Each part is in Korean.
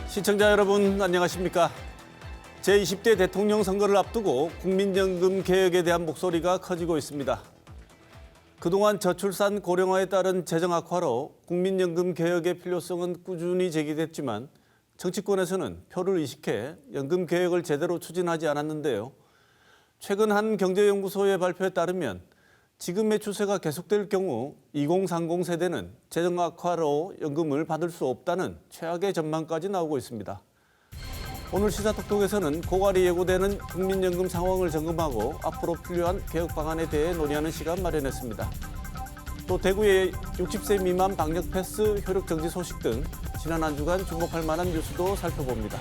시청자 여러분 안녕하십니까? 제20대 대통령 선거를 앞두고 국민연금 개혁에 대한 목소리가 커지고 있습니다. 그동안 저출산 고령화에 따른 재정 악화로 국민연금 개혁의 필요성은 꾸준히 제기됐지만 정치권에서는 표를 이식해 연금 개혁을 제대로 추진하지 않았는데요. 최근 한 경제연구소의 발표에 따르면 지금의 추세가 계속될 경우 2030 세대는 재정 악화로 연금을 받을 수 없다는 최악의 전망까지 나오고 있습니다. 오늘 시사톡톡에서는 고갈이 예고되는 국민연금 상황을 점검하고 앞으로 필요한 개혁 방안에 대해 논의하는 시간 마련했습니다. 또 대구의 60세 미만 방역 패스 효력 정지 소식 등 지난 한 주간 주목할 만한 뉴스도 살펴봅니다.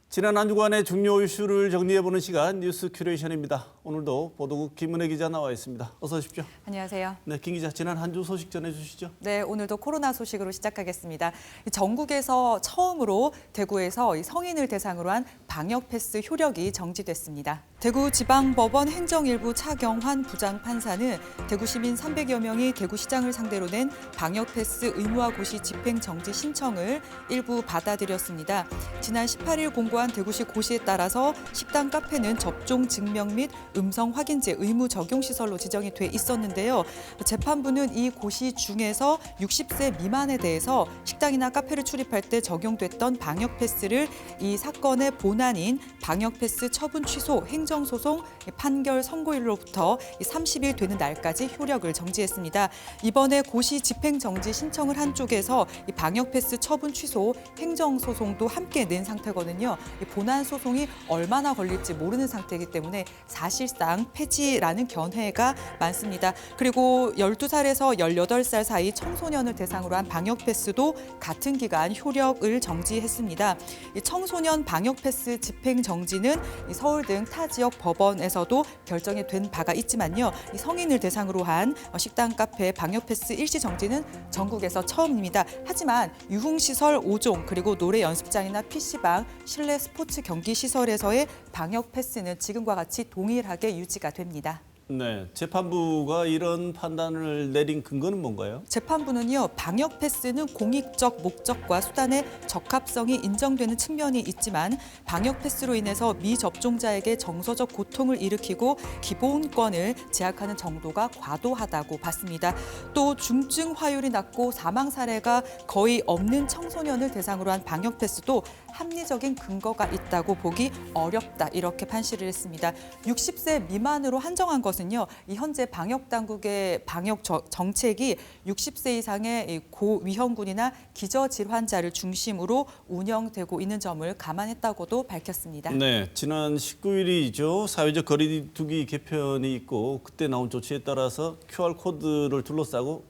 지난 한 주간의 중요 이슈를 정리해보는 시간 뉴스 큐레이션입니다. 오늘도 보도국 김은혜 기자 나와 있습니다. 어서 오십시오. 안녕하세요. 네, 김 기자, 지난 한 주 소식 전해주시죠. 네, 오늘도 코로나 소식으로 시작하겠습니다. 전국에서 처음으로 대구에서 성인을 대상으로 한 방역 패스 효력이 정지됐습니다. 대구지방법원 행정일부 차경환 부장판사는 대구 시민 300여 명이 대구시장을 상대로 낸 방역 패스 의무화 고시 집행 정지 신청을 일부 받아들였습니다. 지난 18일 공고한 대구시 고시에 따라서 식당, 카페는 접종 증명 및 음성 확인제 의무 적용 시설로 지정이 돼 있었는데요. 재판부는 이 고시 중에서 60세 미만에 대해서 식당이나 카페를 출입할 때 적용됐던 방역 패스를 이 사건의 본안인 방역 패스 처분 취소 행정소송 판결 선고일로부터 30일 되는 날까지 효력을 정지했습니다. 이번에 고시 집행 정지 신청을 한 쪽에서 이 방역 패스 처분 취소 행정소송도 함께 낸 상태거든요. 이 본안 소송이 얼마나 걸릴지 모르는 상태이기 때문에 사실상 폐지라는 견해가 많습니다. 그리고 12살에서 18살 사이 청소년을 대상으로 한 방역 패스도 같은 기간 효력을 정지했습니다. 이 청소년 방역 패스 집행 정지는 서울 등 타 지역 법원에서도 결정이 된 바가 있지만요. 이 성인을 대상으로 한 식당, 카페 방역 패스 일시 정지는 전국에서 처음입니다. 하지만 유흥시설 5종 그리고 노래 연습장이나 PC방, 실내 스포츠 경기 시설에서의 방역 패스는 지금과 같이 동일하게 유지가 됩니다. 네, 재판부가 이런 판단을 내린 근거는 뭔가요? 재판부는요, 방역 패스는 공익적 목적과 수단의 적합성이 인정되는 측면이 있지만 방역 패스로 인해서 미접종자에게 정서적 고통을 일으키고 기본권을 제약하는 정도가 과도하다고 봤습니다. 또 중증 화율이 낮고 사망 사례가 거의 없는 청소년을 대상으로 한 방역 패스도 합리적인 근거가 있다고 보기 어렵다 이렇게 판시를 했습니다. 60세 미만으로 한정한 것은요. 이 현재 방역 당국의 방역 정책이 60세 이상의 고위험군이나 기저질환자를 중심으로 운영되고 있는 점을 감안했다고도 밝혔습니다. 네, 지난 19일이죠. 사회적 거리두기 개편이 있고 그때 나온 조치에 따라서 QR코드를 둘러싸고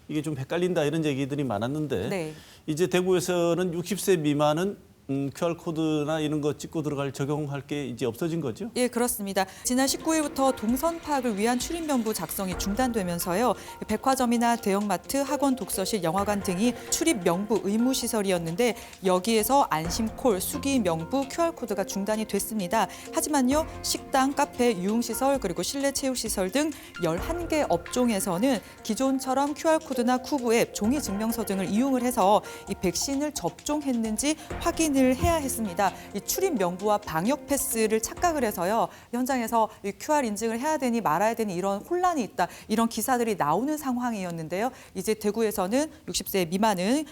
이게 좀 헷갈린다 이런 얘기들이 많았는데 네. 이제 대구에서는 60세 미만은 QR코드나 이런 거 찍고 들어갈 적용할 게 이제 없어진 거죠? 예, 그렇습니다. 지난 19일부터 동선 파악을 위한 출입명부 작성이 중단되면서요. 백화점이나 대형마트, 학원, 독서실, 영화관 등이 출입명부 의무시설이었는데 여기에서 안심콜, 수기명부, QR코드가 중단이 됐습니다. 하지만요. 식당, 카페, 유흥시설 그리고 실내 체육시설 등 11개 업종에서는 기존처럼 QR코드나 쿠브 앱, 종이 증명서 등을 이용을 해서 이 백신을 접종했는지 확인을 해야 했습니다. 이 출입 명부와 방역 패스를 착각을 해서요. 현장에서 이 QR 인증을 해야 되니 말아야 되니 이런 혼란이 있다. 이런 기사들이 나오는 상황이었는데요. 이제 대구에서는 60세 미만은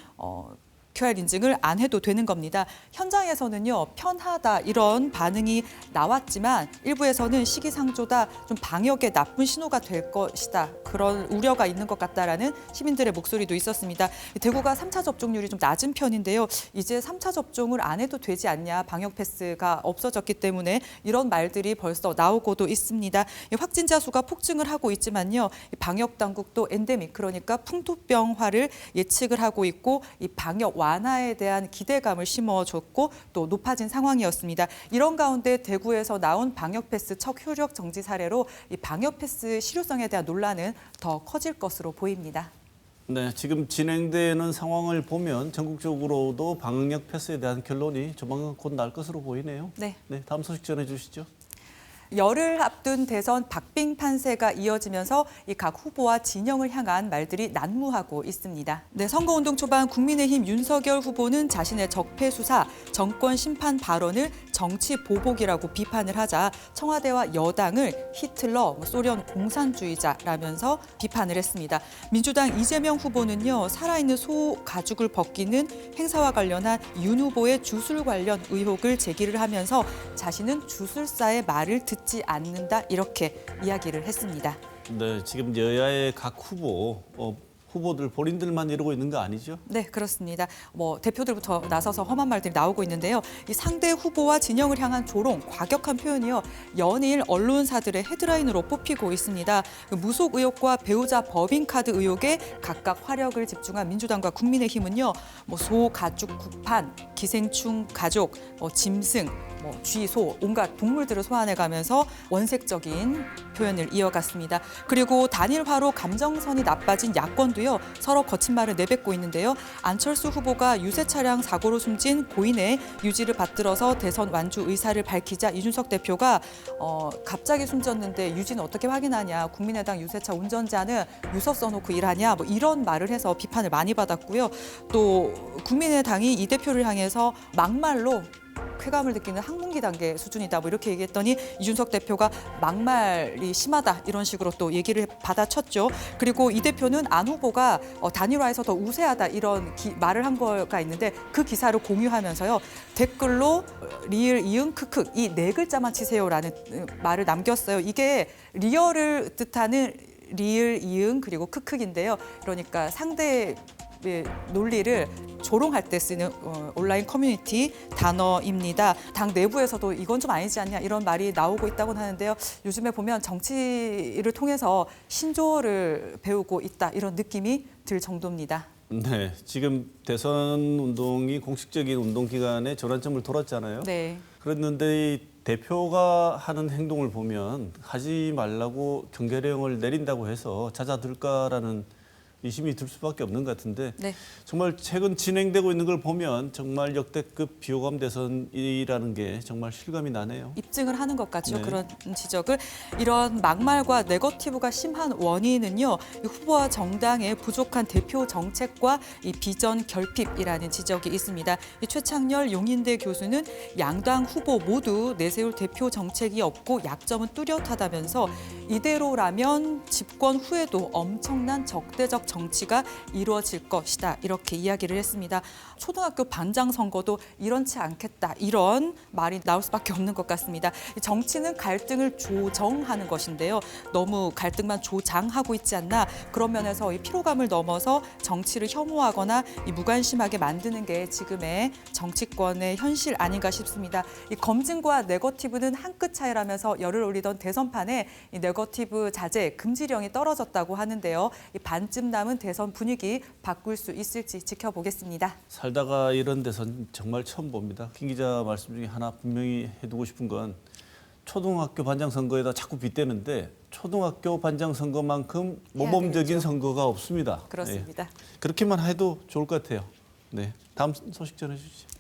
QR 인증을 안 해도 되는 겁니다. 현장에서는요, 편하다 이런 반응이 나왔지만 일부에서는 시기상조다, 좀 방역에 나쁜 신호가 될 것이다. 그런 우려가 있는 것 같다라는 시민들의 목소리도 있었습니다. 대구가 3차 접종률이 좀 낮은 편인데요. 이제 3차 접종을 안 해도 되지 않냐, 방역 패스가 없어졌기 때문에 이런 말들이 벌써 나오고도 있습니다. 확진자 수가 폭증을 하고 있지만요. 방역 당국도 엔데믹, 그러니까 풍토병화를 예측을 하고 있고 이 방역 완화에 대한 기대감을 심어줬고 또 높아진 상황이었습니다. 이런 가운데 대구에서 나온 방역 패스 첫 효력 정지 사례로 이 방역 패스 실효성에 대한 논란은 더 커질 것으로 보입니다. 네, 지금 진행되는 상황을 보면 전국적으로도 방역 패스에 대한 결론이 조만간 곧 날 것으로 보이네요. 네. 네, 다음 소식 전해주시죠. 열흘 앞둔 대선 박빙 판세가 이어지면서 이 각 후보와 진영을 향한 말들이 난무하고 있습니다. 네, 선거운동 초반 국민의힘 윤석열 후보는 자신의 적폐 수사, 정권 심판 발언을 정치 보복이라고 비판을 하자 청와대와 여당을 히틀러, 소련 공산주의자라면서 비판을 했습니다. 민주당 이재명 후보는요, 살아있는 소 가죽을 벗기는 행사와 관련한 윤 후보의 주술 관련 의혹을 제기를 하면서 자신은 주술사의 말을 듣지 않는다 이렇게 이야기를 했습니다. 네, 지금 여야의 각 후보들 본인들만 이러고 있는 거 아니죠? 네, 그렇습니다. 대표들부터 나서서 험한 말들이 나오고 있는데요. 이 상대 후보와 진영을 향한 조롱, 과격한 표현이요. 연일 언론사들의 헤드라인으로 뽑히고 있습니다. 무속 의혹과 배우자 법인카드 의혹에 각각 화력을 집중한 민주당과 국민의힘은요. 소, 가축, 구판, 기생충, 가족, 짐승, 쥐, 소, 온갖 동물들을 소환해가면서 원색적인 표현을 이어갔습니다. 그리고 단일화로 감정선이 나빠진 야권도요. 서로 거친 말을 내뱉고 있는데요. 안철수 후보가 유세 차량 사고로 숨진 고인의 유지를 받들어서 대선 완주 의사를 밝히자 이준석 대표가 갑자기 숨졌는데 유지는 어떻게 확인하냐. 국민의당 유세차 운전자는 유서 써놓고 일하냐. 이런 말을 해서 비판을 많이 받았고요. 또 국민의당이 이 대표를 향해서 막말로 쾌감을 느끼는 항문기 단계 수준이다 이렇게 얘기했더니 이준석 대표가 막말이 심하다 이런 식으로 또 얘기를 받아쳤죠. 그리고 이 대표는 안 후보가 단일화에서 더 우세하다 이런 말을 한 거가 있는데 그 기사를 공유하면서요. 댓글로 리을, 이응, 크크 이 네 글자만 치세요라는 말을 남겼어요. 이게 리얼을 뜻하는 리을, 이응 그리고 크크인데요. 그러니까 상대 논리를 조롱할 때 쓰는 온라인 커뮤니티 단어입니다. 당 내부에서도 이건 좀 아니지 않냐 이런 말이 나오고 있다고 하는데요. 요즘에 보면 정치를 통해서 신조어를 배우고 있다 이런 느낌이 들 정도입니다. 네, 지금 대선 운동이 공식적인 운동 기간에 전환점을 돌았잖아요. 네. 그랬는데 이 대표가 하는 행동을 보면 하지 말라고 경계령을 내린다고 해서 잦아들까라는 의심이 들 수밖에 없는 것 같은데 네. 정말 최근 진행되고 있는 걸 보면 정말 역대급 비호감 대선이라는 게 정말 실감이 나네요. 입증을 하는 것 같죠. 네. 그런 지적을. 이런 막말과 네거티브가 심한 원인은요. 이 후보와 정당의 부족한 대표 정책과 이 비전 결핍이라는 지적이 있습니다. 이 최창렬 용인대 교수는 양당 후보 모두 내세울 대표 정책이 없고 약점은 뚜렷하다면서 이대로라면 집권 후에도 엄청난 적대적 정치가 이루어질 것이다. 이렇게 이야기를 했습니다. 초등학교 반장 선거도 이런치 않겠다. 이런 말이 나올 수밖에 없는 것 같습니다. 정치는 갈등을 조정하는 것인데요. 너무 갈등만 조장하고 있지 않나. 그런 면에서 이 피로감을 넘어서 정치를 혐오하거나 이 무관심하게 만드는 게 지금의 정치권의 현실 아닌가 싶습니다. 이 검증과 네거티브는 한 끗 차이라면서 열을 올리던 대선판에 이 네거티브 자제 금지령이 떨어졌다고 하는데요. 이 반쯤 남은 대선 분위기 바꿀 수 있을지 지켜보겠습니다. 살다가 이런 대선 정말 처음 봅니다. 김 기자 말씀 중에 하나 분명히 해두고 싶은 건 초등학교 반장 선거에다 자꾸 빗대는데 초등학교 반장 선거만큼 모범적인 선거가 없습니다. 그렇습니다. 네. 그렇게만 해도 좋을 것 같아요. 네, 다음 소식 전해주시죠.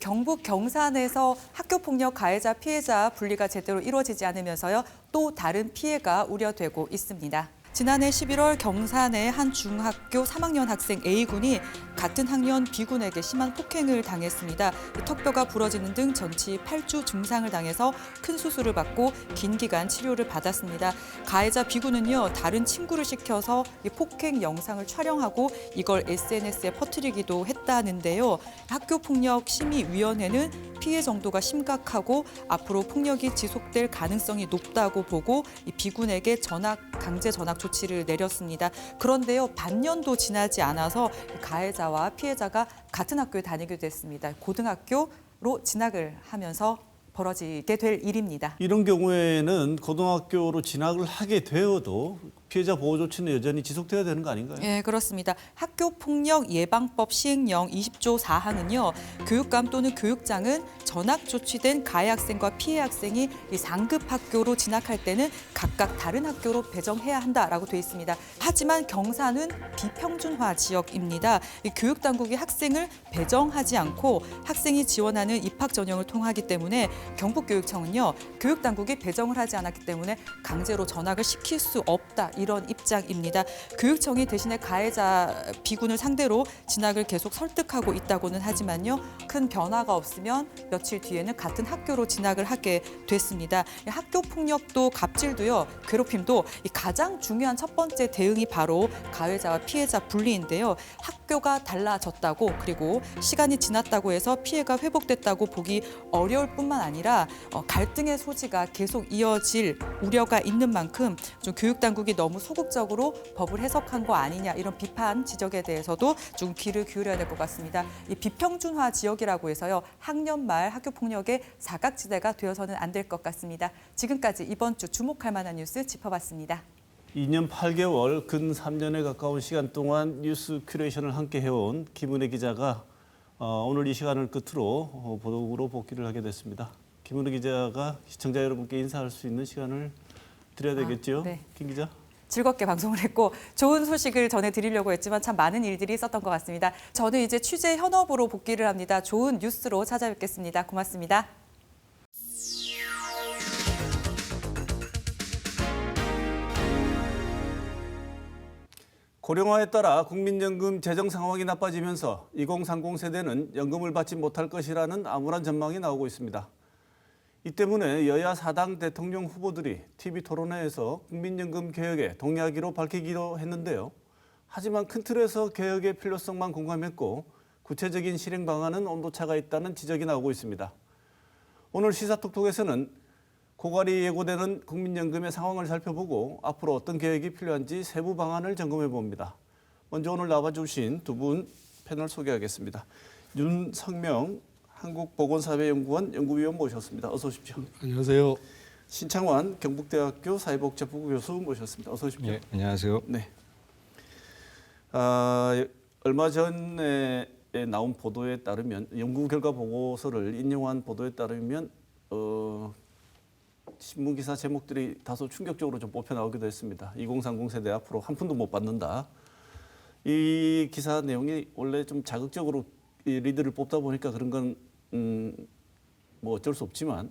경북 경산에서 학교폭력 가해자 피해자 분리가 제대로 이루어지지 않으면서요. 또 다른 피해가 우려되고 있습니다. 지난해 11월 경산의 한 중학교 3학년 학생 A군이 같은 학년 B군에게 심한 폭행을 당했습니다. 턱뼈가 부러지는 등 전치 8주 중상을 당해서 큰 수술을 받고 긴 기간 치료를 받았습니다. 가해자 B군은요, 다른 친구를 시켜서 이 폭행 영상을 촬영하고 이걸 SNS에 퍼뜨리기도 했다는데요. 학교폭력심의위원회는 피해 정도가 심각하고 앞으로 폭력이 지속될 가능성이 높다고 보고 이 B군에게 강제 전학 조치를 내렸습니다. 그런데요, 반년도 지나지 않아서 가해자와 피해자가 같은 학교에 다니게 됐습니다. 고등학교로 진학을 하면서 벌어지게 될 일입니다. 이런 경우에는 고등학교로 진학을 하게 되어도 피해자 보호 조치는 여전히 지속돼야 되는 거 아닌가요? 예, 그렇습니다. 학교폭력 예방법 시행령 20조 4항은요. 교육감 또는 교육장은 전학 조치된 가해 학생과 피해 학생이 이 상급 학교로 진학할 때는 각각 다른 학교로 배정해야 한다라고 돼 있습니다. 하지만 경사는 비평준화 지역입니다. 이 교육당국이 학생을 배정하지 않고 학생이 지원하는 입학 전형을 통하기 때문에 경북교육청은요. 교육당국이 배정을 하지 않았기 때문에 강제로 전학을 시킬 수 없다. 이런 입장입니다. 교육청이 대신에 가해자 비군을 상대로 진학을 계속 설득하고 있다고는 하지만요. 큰 변화가 없으면 며칠 뒤에는 같은 학교로 진학을 하게 됐습니다. 학교 폭력도 갑질도요. 괴롭힘도 가장 중요한 첫 번째 대응이 바로 가해자와 피해자 분리인데요. 학교가 달라졌다고 그리고 시간이 지났다고 해서 피해가 회복됐다고 보기 어려울 뿐만 아니라 갈등의 소지가 계속 이어질 우려가 있는 만큼 좀 교육당국이 너무 소극적으로 법을 해석한 거 아니냐 이런 비판 지적에 대해서도 좀 귀를 기울여야 될 것 같습니다. 이 비평준화 지역이라고 해서요. 학년 말 학교 폭력의 사각지대가 되어서는 안 될 것 같습니다. 지금까지 이번 주 주목할 만한 뉴스 짚어봤습니다. 2년 8개월, 근 3년에 가까운 시간 동안 뉴스 큐레이션을 함께 해온 김은혜 기자가 오늘 이 시간을 끝으로 보도국으로 복귀를 하게 됐습니다. 김은혜 기자가 시청자 여러분께 인사할 수 있는 시간을 드려야 되겠죠? 네. 김 기자? 즐겁게 방송을 했고 좋은 소식을 전해드리려고 했지만 참 많은 일들이 있었던 것 같습니다. 저는 이제 취재 현업으로 복귀를 합니다. 좋은 뉴스로 찾아뵙겠습니다. 고맙습니다. 고령화에 따라 국민연금 재정 상황이 나빠지면서 2030 세대는 연금을 받지 못할 것이라는 암울한 전망이 나오고 있습니다. 이 때문에 여야 사당 대통령 후보들이 TV 토론회에서 국민연금 개혁에 동의하기로 밝히기로 했는데요. 하지만 큰 틀에서 개혁의 필요성만 공감했고 구체적인 실행 방안은 온도차가 있다는 지적이 나오고 있습니다. 오늘 시사톡톡에서는 고갈이 예고되는 국민연금의 상황을 살펴보고 앞으로 어떤 개혁이 필요한지 세부 방안을 점검해 봅니다. 먼저 오늘 나와주신 두 분 패널 소개하겠습니다. 윤석명 한국보건사회연구원 연구위원 모셨습니다. 어서 오십시오. 안녕하세요. 신창환 경북대학교 사회복지부 교수 모셨습니다. 어서 오십시오. 네, 안녕하세요. 네. 얼마 전에 나온 보도에 따르면 연구 결과 보고서를 인용한 보도에 따르면 신문 기사 제목들이 다소 충격적으로 좀 뽑혀 나오기도 했습니다. 2030 세대 앞으로 한 푼도 못 받는다. 이 기사 내용이 원래 좀 자극적으로 이 리드를 뽑다 보니까 그런 건 뭐 어쩔 수 없지만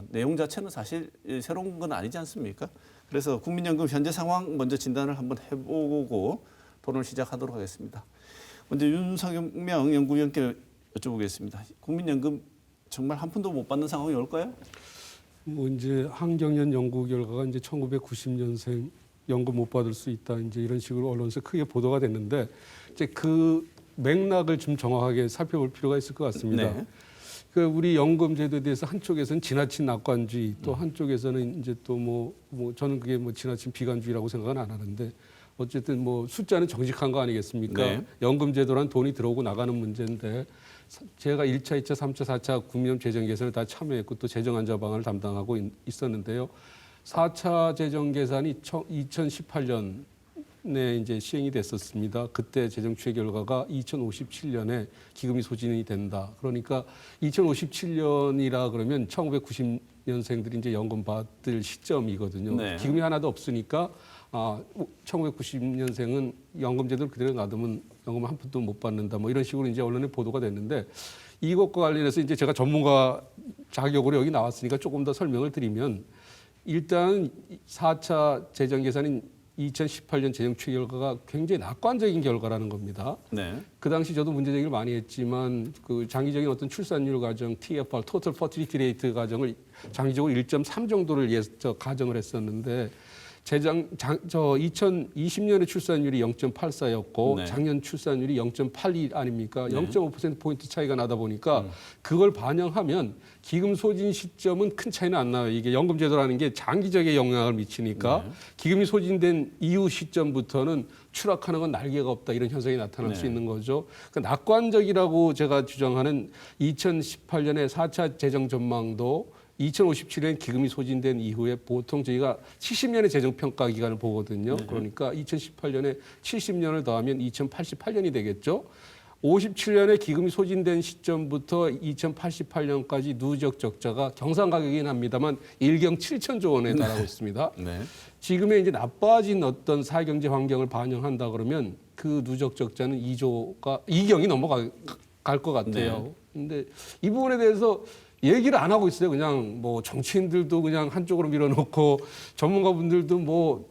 내용 자체는 사실 새로운 건 아니지 않습니까? 그래서 국민연금 현재 상황 먼저 진단을 한번 해보고 토론을 시작하도록 하겠습니다. 먼저 윤석명 연구위원께 여쭤보겠습니다. 국민연금 정말 한 푼도 못 받는 상황이 올까요? 뭐 이제 한경연 연구 결과가 이제 1990년생 연금 못 받을 수 있다 이제 이런 식으로 언론에서 크게 보도가 됐는데 이제 그 맥락을 좀 정확하게 살펴볼 필요가 있을 것 같습니다. 네. 그 우리 연금 제도에 대해서 한쪽에서는 지나친 낙관주의, 또 한쪽에서는 이제 또 뭐 저는 그게 뭐 지나친 비관주의라고 생각은 안 하는데 어쨌든 뭐 숫자는 정직한 거 아니겠습니까? 네. 연금 제도란 돈이 들어오고 나가는 문제인데 제가 1차, 2차, 3차, 4차 국민연금 재정 개선을 다 참여했고 또 재정 안정 방안을 담당하고 있었는데요. 4차 재정 개선이 2018년에 이제 시행이 됐었습니다. 그때 재정 추계 결과가 2057년에 기금이 소진이 된다. 그러니까 2057년이라 그러면 1990년생들이 이제 연금 받을 시점이거든요. 네. 기금이 하나도 없으니까 1990년생은 연금 제도를 그대로 놔두면 연금 한 푼도 못 받는다. 뭐 이런 식으로 이제 언론에 보도가 됐는데 이것과 관련해서 이제 제가 전문가 자격으로 여기 나왔으니까 조금 더 설명을 드리면 일단 4차 재정 계산인 2018년 재정 추계 결과가 굉장히 낙관적인 결과라는 겁니다. 네. 그 당시 저도 문제 제기를 많이 했지만 그 장기적인 어떤 출산율 가정, TFR, Total Fertility Rate 가정을 장기적으로 1.3 정도를 가정을 했었는데 2020년에 출산율이 0.84였고 네. 작년 출산율이 0.82 아닙니까? 네. 0.5%포인트 차이가 나다 보니까 그걸 반영하면 기금 소진 시점은 큰 차이는 안 나요. 이게 연금 제도라는 게 장기적인 영향을 미치니까 네. 기금이 소진된 이후 시점부터는 추락하는 건 날개가 없다 이런 현상이 나타날 네. 수 있는 거죠. 그러니까 낙관적이라고 제가 주장하는 2018년에 4차 재정 전망도 2057년 기금이 소진된 이후에 보통 저희가 70년의 재정평가 기간을 보거든요. 그러니까 2018년에 70년을 더하면 2088년이 되겠죠. 57년에 기금이 소진된 시점부터 2088년까지 누적 적자가 경상가격이긴 합니다만 1경 7천조 원에 달하고 있습니다. 네. 지금의 이제 나빠진 어떤 사회경제 환경을 반영한다 그러면 그 누적 적자는 2경이 넘어갈 것 같아요. 근데 이 부분에 대해서 얘기를 안 하고 있어요. 그냥 뭐 정치인들도 그냥 한쪽으로 밀어놓고 전문가분들도 뭐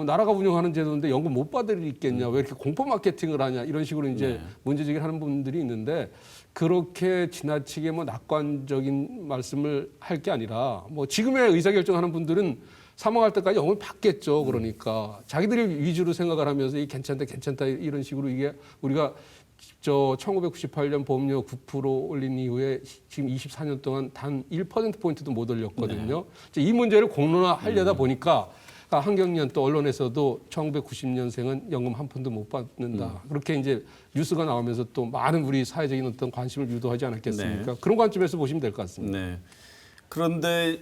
나라가 운영하는 제도인데 연금 못 받을 일 있겠냐, 왜 이렇게 공포 마케팅을 하냐 이런 식으로 이제 문제제기를 하는 분들이 있는데 그렇게 지나치게 뭐 낙관적인 말씀을 할 게 아니라 뭐 지금의 의사결정하는 분들은 사망할 때까지 연금을 받겠죠. 그러니까 자기들이 위주로 생각을 하면서 이 괜찮다 이런 식으로 이게 우리가 1998년 보험료 9% 올린 이후에 지금 24년 동안 단 1%포인트도 못 올렸거든요. 이 문제를 공론화하려다 보니까 한 경련 또 언론에서도 1990년생은 연금 한 푼도 못 받는다. 그렇게 이제 뉴스가 나오면서 또 많은 우리 사회적인 어떤 관심을 유도하지 않았겠습니까? 그런 관점에서 보시면 될 것 같습니다. 네. 그런데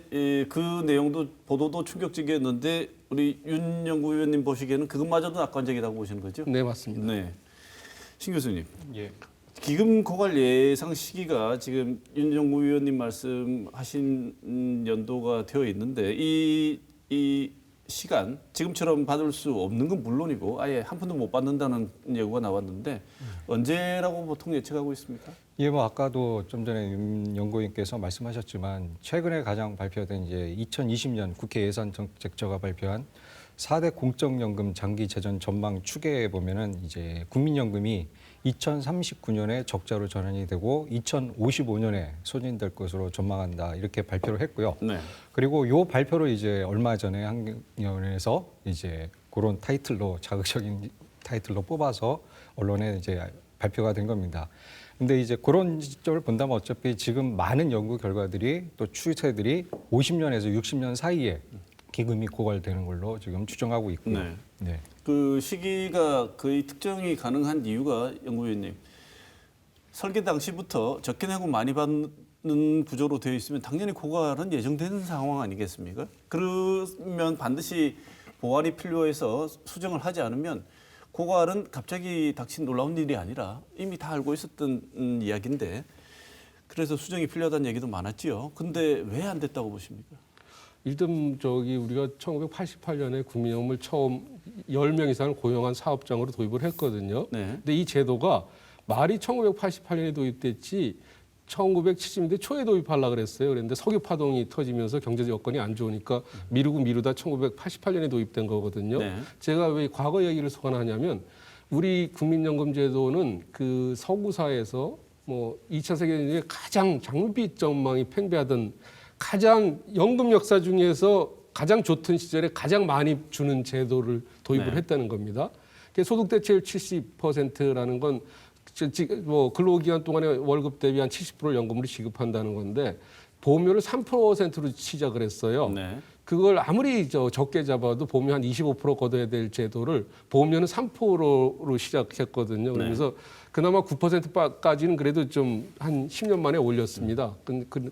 그 내용도 보도도 충격적이었는데 우리 윤 연구위원님 보시기에는 그것마저도 낙관적이라고 보시는 거죠? 네, 맞습니다. 네. 신 교수님. 예. 기금 고갈 예상 시기가 지금 윤 연구위원님 말씀하신 연도가 되어 있는데 이 시간 지금처럼 받을 수 없는 건 물론이고 아예 한 푼도 못 받는다는 예고가 나왔는데 언제라고 보통 예측하고 있습니까? 예, 뭐 아까도 좀 전에 윤 연구위원께서 말씀하셨지만 최근에 가장 발표된 이제 2020년 국회 예산정책처가 발표한 4대 공적연금 장기 재정 전망 추계에 보면은 이제 국민연금이 2039년에 적자로 전환이 되고 2055년에 소진될 것으로 전망한다 이렇게 발표를 했고요. 네. 그리고 요 발표를 이제 얼마 전에 한경연에서 이제 그런 타이틀로 자극적인 타이틀로 뽑아서 언론에 이제 발표가 된 겁니다. 근데 이제 그런 시점을 본다면 어차피 지금 많은 연구 결과들이 또 추세들이 50년에서 60년 사이에 기금이 고갈되는 걸로 지금 추정하고 있고요. 네. 네. 그 시기가 거의 특정이 가능한 이유가 연구위원님 설계 당시부터 적게 내고 많이 받는 구조로 되어 있으면 당연히 고갈은 예정되는 상황 아니겠습니까? 그러면 반드시 보완이 필요해서 수정을 하지 않으면 고갈은 갑자기 닥친 놀라운 일이 아니라 이미 다 알고 있었던 이야기인데 그래서 수정이 필요하다는 얘기도 많았지요. 근데 왜 안 됐다고 보십니까? 일단 우리가 1988년에 국민연금을 처음 10명 이상을 고용한 사업장으로 도입을 했거든요. 네. 근데 이 제도가 말이 1988년에 도입됐지 1970년대 초에 도입하려고 그랬어요. 그런데 석유 파동이 터지면서 경제 여건이 안 좋으니까 미루다 1988년에 도입된 거거든요. 네. 제가 왜 과거 얘기를 소환하냐면 우리 국민연금 제도는 그 서구사에서 뭐 2차 세계대전에 가장 장밋빛 전망이 팽배하던 가장 연금 역사 중에서 가장 좋던 시절에 가장 많이 주는 제도를 도입을 네. 했다는 겁니다. 소득 대체율 70%라는 건 뭐 근로기간 동안에 월급 대비 한 70%를 연금으로 지급한다는 건데 보험료를 3%로 시작을 했어요. 네. 그걸 아무리 적게 잡아도 보험료 한 25% 걷어야 될 제도를 보험료는 3%로 시작했거든요. 그래서 그나마 9%까지는 그래도 좀 한 10년 만에 올렸습니다.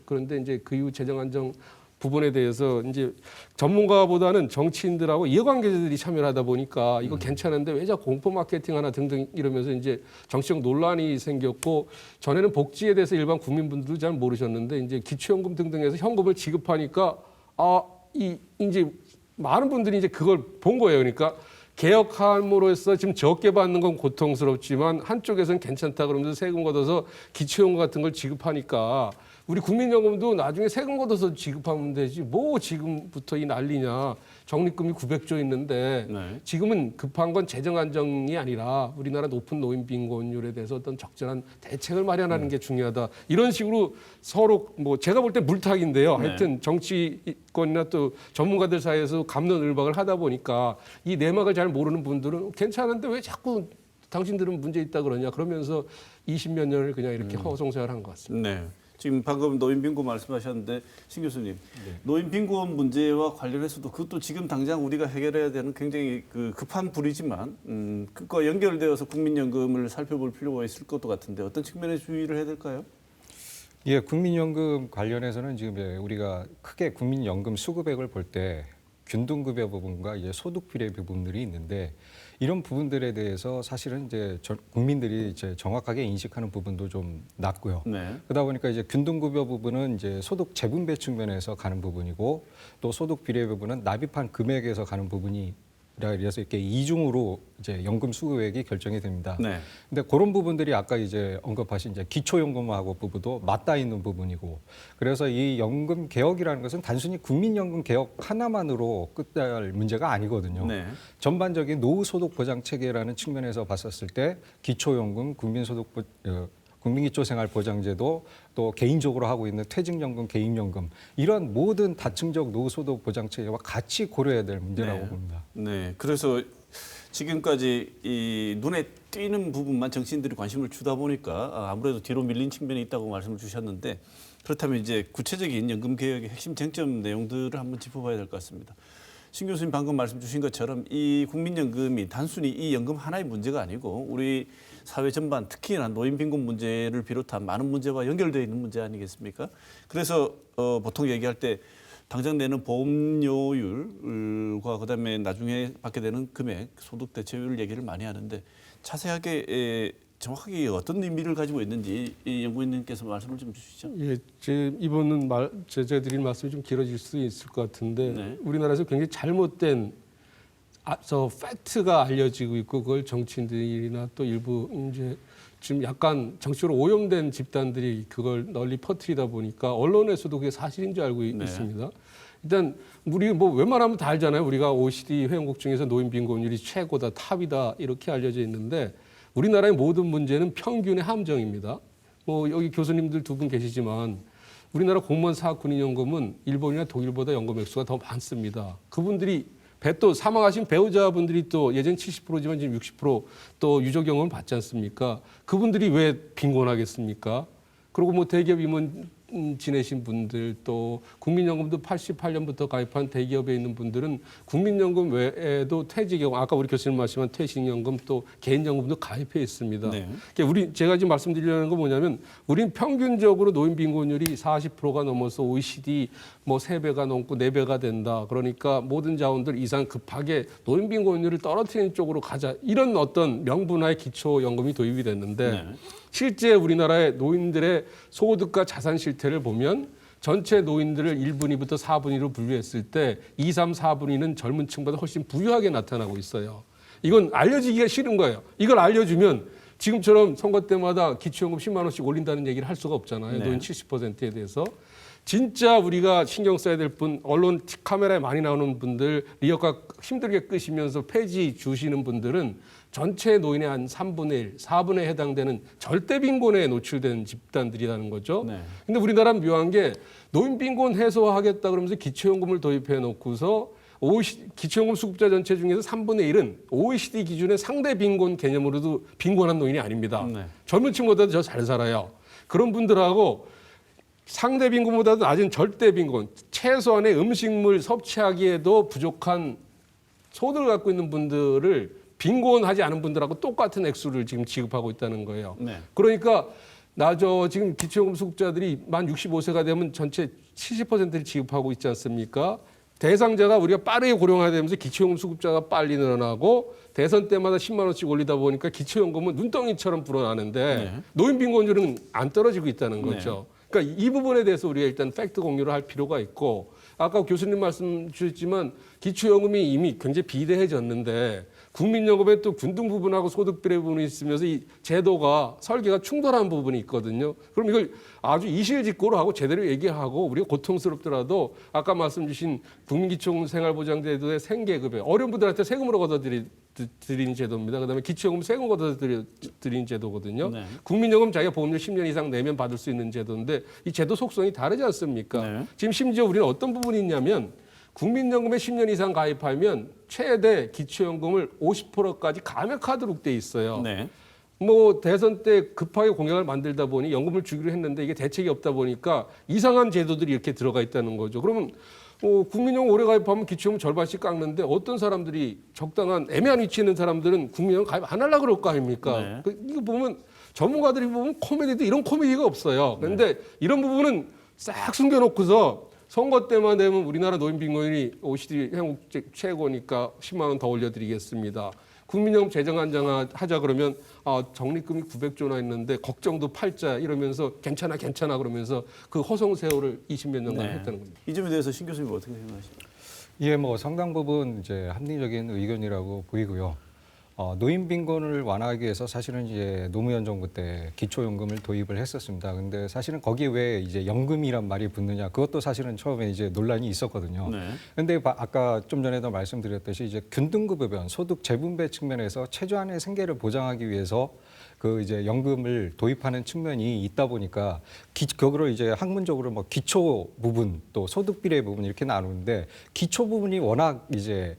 그런데 이제 그 이후 재정 안정 부분에 대해서 이제 전문가보다는 정치인들하고 이해관계자들이 참여를 하다 보니까 이거 괜찮은데 왜 자꾸 공포 마케팅 하나 등등 이러면서 이제 정치적 논란이 생겼고 전에는 복지에 대해서 일반 국민분들도 잘 모르셨는데 이제 기초연금 등등에서 현금을 지급하니까 이제 많은 분들이 이제 그걸 본 거예요. 그러니까 개혁함으로써 지금 적게 받는 건 고통스럽지만 한쪽에서는 괜찮다 그러면서 세금 걷어서 기초연금 같은 걸 지급하니까 우리 국민연금도 나중에 세금 걷어서 지급하면 되지 뭐 지금부터 이 난리냐. 적립금이 900조 있는데 네. 지금은 급한 건 재정 안정이 아니라 우리나라 높은 노인 빈곤율에 대해서 어떤 적절한 대책을 마련하는 게 중요하다. 이런 식으로 서로 뭐 제가 볼 때 물타기인데요. 네. 하여튼 정치권이나 또 전문가들 사이에서 갑론을박을 하다 보니까 이 내막을 잘 모르는 분들은 괜찮은데 왜 자꾸 당신들은 문제 있다 그러냐. 그러면서 20몇 년을 그냥 이렇게 허송세월한 것 같습니다. 네. 지금 방금 노인빈곤 말씀하셨는데 신 교수님 노인빈곤 문제와 관련해서도 그것도 지금 당장 우리가 해결해야 되는 굉장히 급한 불이지만 그것과 연결되어서 국민연금을 살펴볼 필요가 있을 것도 같은데 어떤 측면에 주의를 해야 될까요? 예, 국민연금 관련해서는 지금 이제 우리가 크게 국민연금 수급액을 볼 때 균등급여 부분과 이제 소득 비례 부분들이 있는데 이런 부분들에 대해서 사실은 이제 국민들이 이제 정확하게 인식하는 부분도 좀 낮고요. 네. 그러다 보니까 이제 균등급여 부분은 이제 소득 재분배 측면에서 가는 부분이고 또 소득 비례 부분은 납입한 금액에서 가는 부분이 그래서 이렇게 이중으로 이제 연금 수급액이 결정이 됩니다. 네. 근데 그런 부분들이 아까 이제 언급하신 이제 기초연금하고 부분도 맞닿아 있는 부분이고 그래서 이 연금 개혁이라는 것은 단순히 국민연금 개혁 하나만으로 끝날 문제가 아니거든요. 네. 전반적인 노후소득 보장 체계라는 측면에서 봤었을 때 기초연금, 국민기초생활보장제도 또 개인적으로 하고 있는 퇴직연금, 개인연금 이런 모든 다층적 노후소득 보장 체계와 같이 고려해야 될 문제라고 네. 봅니다. 네. 그래서 지금까지 이 눈에 띄는 부분만 정치인들이 관심을 주다 보니까 아무래도 뒤로 밀린 측면이 있다고 말씀을 주셨는데 그렇다면 이제 구체적인 연금 개혁의 핵심 쟁점 내용들을 한번 짚어봐야 될 것 같습니다. 신 교수님 방금 말씀 주신 것처럼 이 국민연금이 단순히 이 연금 하나의 문제가 아니고 우리 사회 전반 특히나 노인 빈곤 문제를 비롯한 많은 문제와 연결되어 있는 문제 아니겠습니까? 그래서 보통 얘기할 때 당장 내는 보험료율과 그다음에 나중에 받게 되는 금액, 소득 대체율 얘기를 많이 하는데 자세하게 정확하게 어떤 의미를 가지고 있는지 이 연구인님께서 말씀을 좀 주시죠. 예, 이번은 제가 드릴 말씀이 좀 길어질 수 있을 것 같은데 네. 우리나라에서 굉장히 잘못된 팩트가 알려지고 있고 그걸 정치인들이나 또 일부 이제 지금 약간 정치적으로 오염된 집단들이 그걸 널리 퍼뜨리다 보니까 언론에서도 그게 사실인 줄 알고 네. 있습니다. 일단 우리 뭐 웬만하면 다 알잖아요. 우리가 OECD 회원국 중에서 노인 빈곤율이 최고다, 탑이다 이렇게 알려져 있는데 우리나라의 모든 문제는 평균의 함정입니다. 뭐 여기 교수님들 두 분 계시지만 우리나라 공무원 사학군인연금은 일본이나 독일보다 연금 액수가 더 많습니다. 그분들이 또 사망하신 배우자분들이 또 예전 70%지만 지금 60%또 유족연금을 받지 않습니까? 그분들이 왜 빈곤하겠습니까? 그리고 뭐 대기업 임원 지내신 분들 또 국민연금도 88년부터 가입한 대기업에 있는 분들은 국민연금 외에도 퇴직연금 아까 우리 교수님 말씀한 퇴직연금 또 개인연금도 가입해 있습니다. 네. 그러니까 제가 지금 말씀드리려는 건 뭐냐면 우린 평균적으로 노인 빈곤율이 40%가 넘어서 OECD 뭐 3배가 넘고 4배가 된다. 그러니까 모든 자원들 이상 급하게 노인 빈곤율을 떨어뜨리는 쪽으로 가자. 이런 어떤 명분화의 기초연금이 도입이 됐는데 네. 실제 우리나라의 노인들의 소득과 자산 실태를 보면 전체 노인들을 1분위 2부터 4분위로 분류했을 때 2, 3, 4분위는 젊은 층보다 훨씬 부유하게 나타나고 있어요. 이건 알려지기가 싫은 거예요. 이걸 알려주면 지금처럼 선거 때마다 기초연금 10만 원씩 올린다는 얘기를 할 수가 없잖아요. 네. 노인 70%에 대해서. 진짜 우리가 신경 써야 될 분, 언론 카메라에 많이 나오는 분들, 리어카 힘들게 끄시면서 폐지 주시는 분들은 전체 노인의 한 3분의 1, 4분에 해당되는 절대 빈곤에 노출된 집단들이라는 거죠. 네. 근데 우리나라는 묘한 게 노인 빈곤 해소하겠다 그러면서 기초연금을 도입해 놓고서 기초연금 수급자 전체 중에서 3분의 1은 OECD 기준의 상대 빈곤 개념으로도 빈곤한 노인이 아닙니다. 네. 젊은 층보다도 더 잘 살아요. 그런 분들하고 상대 빈곤보다도 낮은 절대 빈곤, 최소한의 음식물 섭취하기에도 부족한 소득을 갖고 있는 분들을 빈곤하지 않은 분들하고 똑같은 액수를 지금 지급하고 있다는 거예요. 네. 그러니까 지금 기초연금 수급자들이 만 65세가 되면 전체 70%를 지급하고 있지 않습니까? 대상자가 우리가 빠르게 고령화되면서 기초연금 수급자가 빨리 늘어나고 대선 때마다 10만 원씩 올리다 보니까 기초연금은 눈덩이처럼 불어나는데 네. 노인 빈곤율은 안 떨어지고 있다는 거죠. 그러니까 이 부분에 대해서 우리가 일단 팩트 공유를 할 필요가 있고 아까 교수님 말씀 주셨지만 기초연금이 이미 굉장히 비대해졌는데 국민연금에 또 균등 부분하고 소득 비례 부분이 있으면서 이 제도가 설계가 충돌한 부분이 있거든요. 그럼 이걸 아주 이실직고로 하고 제대로 얘기하고 우리가 고통스럽더라도 아까 말씀 주신 국민기초생활보장제도의 생계급여 어려운 분들한테 세금으로 걷어들이는 제도입니다. 그다음에 기초연금 세금 걷어들이는 제도거든요. 네. 국민연금 자기가 보험료 10년 이상 내면 받을 수 있는 제도인데 이 제도 속성이 다르지 않습니까? 네. 지금 심지어 우리는 어떤 부분이 있냐면 국민연금에 10년 이상 가입하면 최대 기초연금을 50%까지 감액하도록 돼 있어요. 네. 뭐 대선 때 급하게 공약을 만들다 보니 연금을 주기로 했는데 이게 대책이 없다 보니까 이상한 제도들이 이렇게 들어가 있다는 거죠. 그러면 국민연금 오래 가입하면 기초연금 절반씩 깎는데 어떤 사람들이 적당한 애매한 위치에 있는 사람들은 국민연금 가입 안 하려고 그럴 거 아닙니까? 네. 이거 보면 전문가들이 보면 코미디도 이런 코미디가 없어요. 그런데 이런 부분은 싹 숨겨놓고서 선거 때만 되면 우리나라 노인빈곤이 OECD 행복 최고니까 10만 원 더 올려드리겠습니다. 국민연금 재정 안정하자 그러면 적립금이 900조나 있는데 걱정도 팔자 이러면서 괜찮아 그러면서 그 허송 세월을 20몇 년간 했다는 겁니다. 이 점에 대해서 신 교수님 어떻게 생각하십니까? 예, 뭐 상당 부분 이제 합리적인 의견이라고 보이고요. 노인 빈곤을 완화하기 위해서 사실은 이제 노무현 정부 때 기초연금을 도입을 했었습니다. 근데 사실은 거기에 왜 이제 연금이란 말이 붙느냐, 그것도 사실은 처음에 이제 논란이 있었거든요. 네. 근데 아까 좀 전에도 말씀드렸듯이 이제 균등급여변 소득 재분배 측면에서 최소한의 생계를 보장하기 위해서 그 이제 연금을 도입하는 측면이 있다 보니까 그거를 이제 학문적으로 뭐 기초 부분 또 소득 비례 부분 이렇게 나누는데 기초 부분이 워낙 이제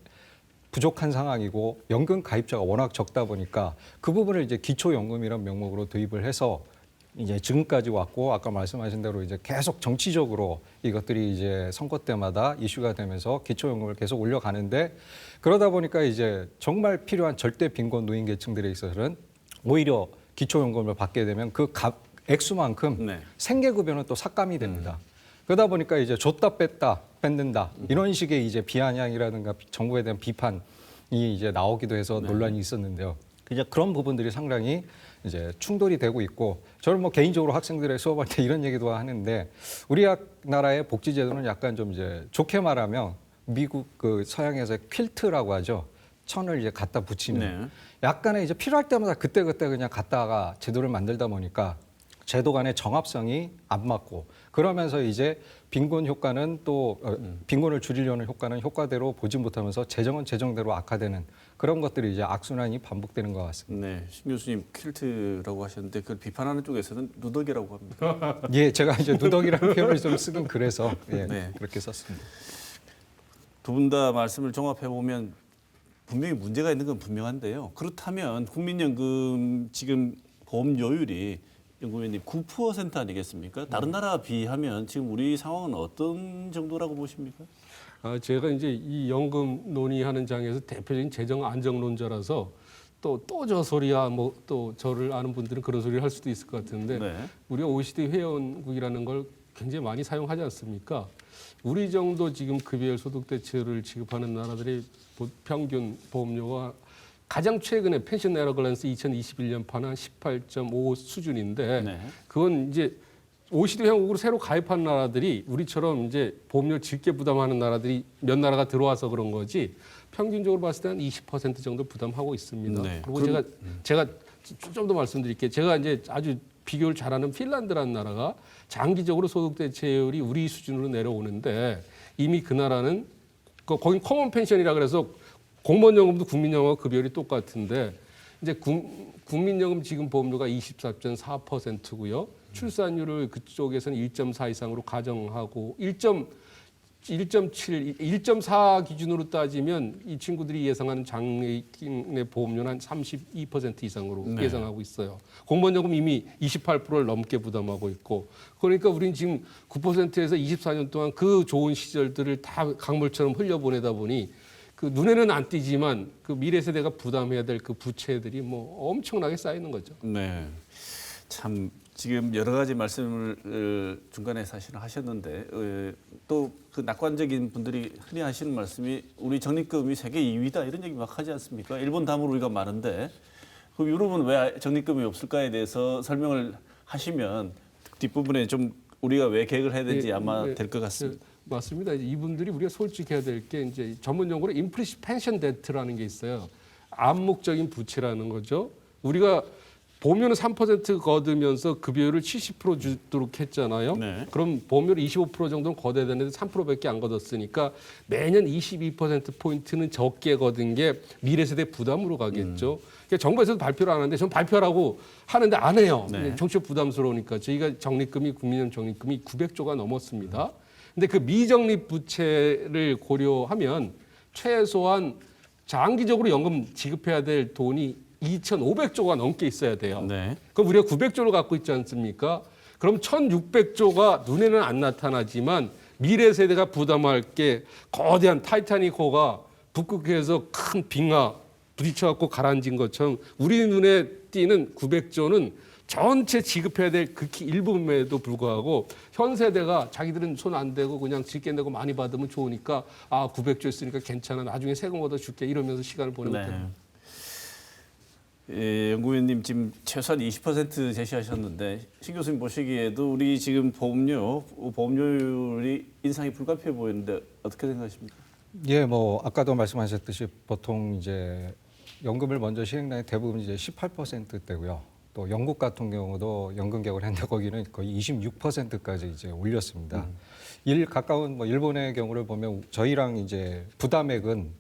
부족한 상황이고 연금 가입자가 워낙 적다 보니까 그 부분을 이제 기초연금이라는 명목으로 도입을 해서 이제 지금까지 왔고 아까 말씀하신 대로 이제 계속 정치적으로 이것들이 이제 선거 때마다 이슈가 되면서 기초연금을 계속 올려가는데 그러다 보니까 이제 정말 필요한 절대 빈곤 노인 계층들에 있어서는 오히려 기초연금을 받게 되면 그 액수만큼 네. 생계급여는 또 삭감이 됩니다. 그러다 보니까 이제 줬다 뺐다 뺏는다 이런 식의 이제 비아냥이라든가 정부에 대한 비판이 이제 나오기도 해서 논란이 있었는데요. 이제 그런 부분들이 상당히 이제 충돌이 되고 있고 저는 뭐 개인적으로 학생들의 수업할 때 이런 얘기도 하는데 우리나라의 복지제도는 약간 좀 이제 좋게 말하면 미국 그 서양에서 퀼트라고 하죠. 천을 이제 갖다 붙이는 네. 약간의 이제 필요할 때마다 그때그때 그냥 갖다가 제도를 만들다 보니까 제도 간의 정합성이 안 맞고 그러면서 이제 빈곤 효과는 또 빈곤을 줄이려는 효과는 효과대로 보지 못하면서 재정은 재정대로 악화되는 그런 것들이 이제 악순환이 반복되는 것 같습니다. 네, 신 교수님 퀼트라고 하셨는데 그걸 비판하는 쪽에서는 누더기라고 합니다. 예, 제가 이제 누더기라는 표현을 좀 쓰긴 그래서 예, 네. 그렇게 썼습니다. 두 분 다 말씀을 종합해 보면 분명히 문제가 있는 건 분명한데요. 그렇다면 국민연금 지금 보험료율이 연구위원님 9% 아니겠습니까? 다른 나라 비하면 지금 우리 상황은 어떤 정도라고 보십니까? 제가 이제 이 연금 논의하는 장에서 대표적인 재정 안정론자라서 또 저 소리야 뭐 또 저를 아는 분들은 그런 소리를 할 수도 있을 것 같은데 네. 우리가 OECD 회원국이라는 걸 굉장히 많이 사용하지 않습니까? 우리 정도 지금 급여율 소득 대체율을 지급하는 나라들의 평균 보험료가 가장 최근에 펜션 에러글란스 2021년 판한 18.5 수준인데 네. 그건 이제 OECD 회원국으로 새로 가입한 나라들이 우리처럼 이제 보험료 적게 부담하는 나라들이 몇 나라가 들어와서 그런 거지 평균적으로 봤을 때는 20% 정도 부담하고 있습니다. 네. 그리고 제가 좀 더 말씀드릴게요. 제가 이제 아주 비교를 잘하는 핀란드라는 나라가 장기적으로 소득 대체율이 우리 수준으로 내려오는데 이미 그 나라는 거긴 커먼 펜션이라 그래서 공무원연금도 국민연금과 급여율이 똑같은데 이제 국민연금 지금 보험료가 24.4%고요. 출산율을 그쪽에서는 1.4 이상으로 가정하고 1.7, 1.4 기준으로 따지면 이 친구들이 예상하는 장래의 보험료는 한 32% 이상으로 네. 예상하고 있어요. 공무원연금 이미 28%를 넘게 부담하고 있고 그러니까 우리는 지금 9%에서 24년 동안 그 좋은 시절들을 다 강물처럼 흘려보내다 보니 그 눈에는 안 띄지만 그 미래 세대가 부담해야 될 그 부채들이 뭐 엄청나게 쌓이는 거죠. 네. 참 지금 여러 가지 말씀을 중간에 사실은 하셨는데 또 그 낙관적인 분들이 흔히 하시는 말씀이 우리 적립금이 세계 2위다 이런 얘기 막 하지 않습니까? 일본 다음으로 우리가 많은데 그럼 유럽은 왜 적립금이 없을까에 대해서 설명을 하시면 뒷부분에 좀 우리가 왜 계획을 해야 되는지 아마 될 것 같습니다. 맞습니다. 이분들이 우리가 솔직해야 될 게 이제 전문 용어로 임플리시트 펜션 데트라는 게 있어요. 암묵적인 부채라는 거죠. 우리가 보험료는 3% 거두면서 급여율을 70% 주도록 했잖아요. 네. 그럼 보험료를 25% 정도는 걷어야 되는데 3%밖에 안 걷었으니까 매년 22%포인트는 적게 걷은 게 미래 세대 부담으로 가겠죠. 그러니까 정부에서도 발표를 안 하는데 전 발표라고 하는데 안 해요. 네. 정치적 부담스러우니까 저희가 적립금이 국민연금 적립금이 900조가 넘었습니다. 근데 그 미적립 부채를 고려하면 최소한 장기적으로 연금 지급해야 될 돈이 2,500조가 넘게 있어야 돼요. 네. 그럼 우리가 900조를 갖고 있지 않습니까? 그럼 1,600조가 눈에는 안 나타나지만 미래 세대가 부담할 게 거대한 타이타닉호가 북극해에서 큰 빙하 부딪혀갖고 가라앉은 것처럼 우리 눈에 띄는 900조는 전체 지급해야 될 극히 일부임에도 불구하고 현 세대가 자기들은 손 안 대고 그냥 직계 내고 많이 받으면 좋으니까 900조 있으니까 괜찮아. 나중에 세금 얻어 줄게 이러면서 시간을 보내고 있다. 예, 연구위원님 지금 최소한 20% 제시하셨는데 신 교수님 보시기에도 우리 지금 보험료율이 인상이 불가피해 보이는데 어떻게 생각하십니까? 예, 뭐 아까도 말씀하셨듯이 보통 이제 연금을 먼저 시행량이 대부분 이제 18%대고요. 또 영국 같은 경우도 연금 개혁을 했는데 거기는 거의 26%까지 이제 올렸습니다. 가까운 뭐 일본의 경우를 보면 저희랑 이제 부담액은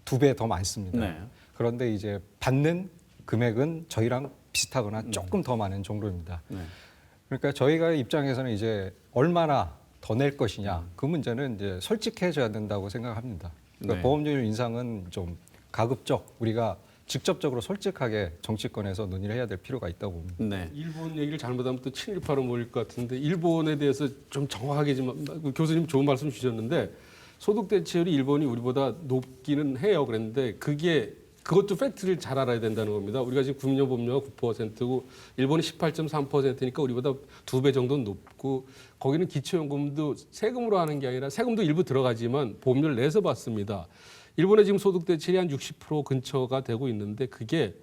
2배 더 많습니다. 네. 그런데 이제 받는 금액은 저희랑 비슷하거나 조금 더 많은 정도입니다. 네. 그러니까 저희가 입장에서는 이제 얼마나 더 낼 것이냐 그 문제는 이제 솔직해져야 된다고 생각합니다. 그러니까 네. 보험료율 인상은 좀 가급적 우리가 직접적으로 솔직하게 정치권에서 논의를 해야 될 필요가 있다고 봅니다. 네. 일본 얘기를 잘못하면 또 친일파로 몰릴 것 같은데 일본에 대해서 좀 정확하게 좀 교수님 좋은 말씀 주셨는데 소득 대체율이 일본이 우리보다 높기는 해요. 그랬는데 그것도 팩트를 잘 알아야 된다는 겁니다. 우리가 지금 국민연금 보험료가 9%고 일본이 18.3%니까 우리보다 2배 정도는 높고 거기는 기초연금도 세금으로 하는 게 아니라 세금도 일부 들어가지만 보험료를 내서 받습니다. 일본의 지금 소득 대체율이 한 60% 근처가 되고 있는데 그게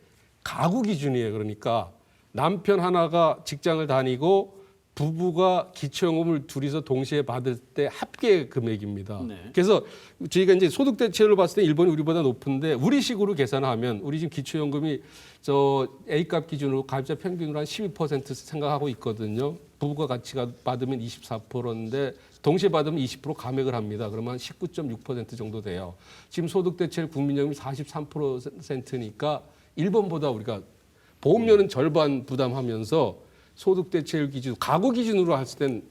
가구 기준이에요. 그러니까 남편 하나가 직장을 다니고 부부가 기초연금을 둘이서 동시에 받을 때 합계 금액입니다. 네. 그래서 저희가 이제 소득 대체율로 봤을 때 일본이 우리보다 높은데 우리식으로 계산하면 우리 지금 기초연금이 A값 기준으로 가입자 평균으로 한 12% 생각하고 있거든요. 부부가 같이 받으면 24%인데 동시에 받으면 20% 감액을 합니다. 그러면 19.6% 정도 돼요. 지금 소득 대체율 국민연금이 43%니까 일본보다 우리가 보험료는 절반 부담하면서 소득 대체율 기준, 가구 기준으로 했을 땐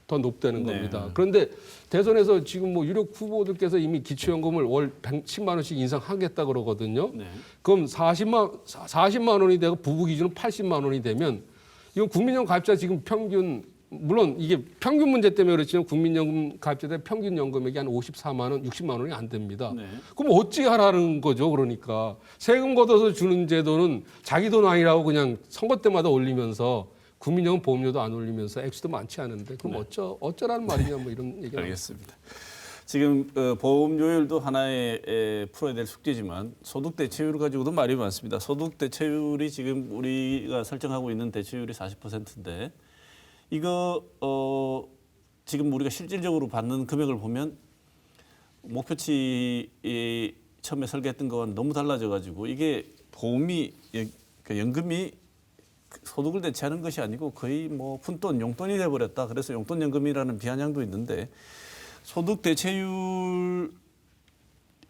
더 높다는 겁니다. 그런데 대선에서 지금 뭐 유력 후보들께서 이미 기초연금을 월 110만 원씩 인상하겠다 그러거든요. 네. 그럼 40만 원이 되고 부부 기준은 80만 원이 되면 이건 국민연금 가입자 지금 평균 물론 이게 평균 문제 때문에 그렇지만 국민연금 가입자들 평균 연금액이 한 54만 원, 60만 원이 안 됩니다. 네. 그럼 어찌 하라는 거죠? 그러니까 세금 걷어서 주는 제도는 자기 돈 아니라고 그냥 선거 때마다 올리면서 국민연금 보험료도 안 올리면서 액수도 많지 않은데 그럼 어쩌라는 말이냐 뭐 이런 얘기가 알겠습니다. 지금 보험료율도 하나의 풀어야 될 숙제지만 소득 대체율 가지고도 말이 많습니다. 소득 대체율이 지금 우리가 설정하고 있는 대체율이 40%인데 이거 지금 우리가 실질적으로 받는 금액을 보면 목표치 처음에 설계했던 거와는 너무 달라져 가지고 이게 보험이 그러니까 연금이 소득을 대체하는 것이 아니고 거의 뭐 푼돈, 용돈이 돼버렸다. 그래서 용돈연금이라는 비아냥도 있는데 소득 대체율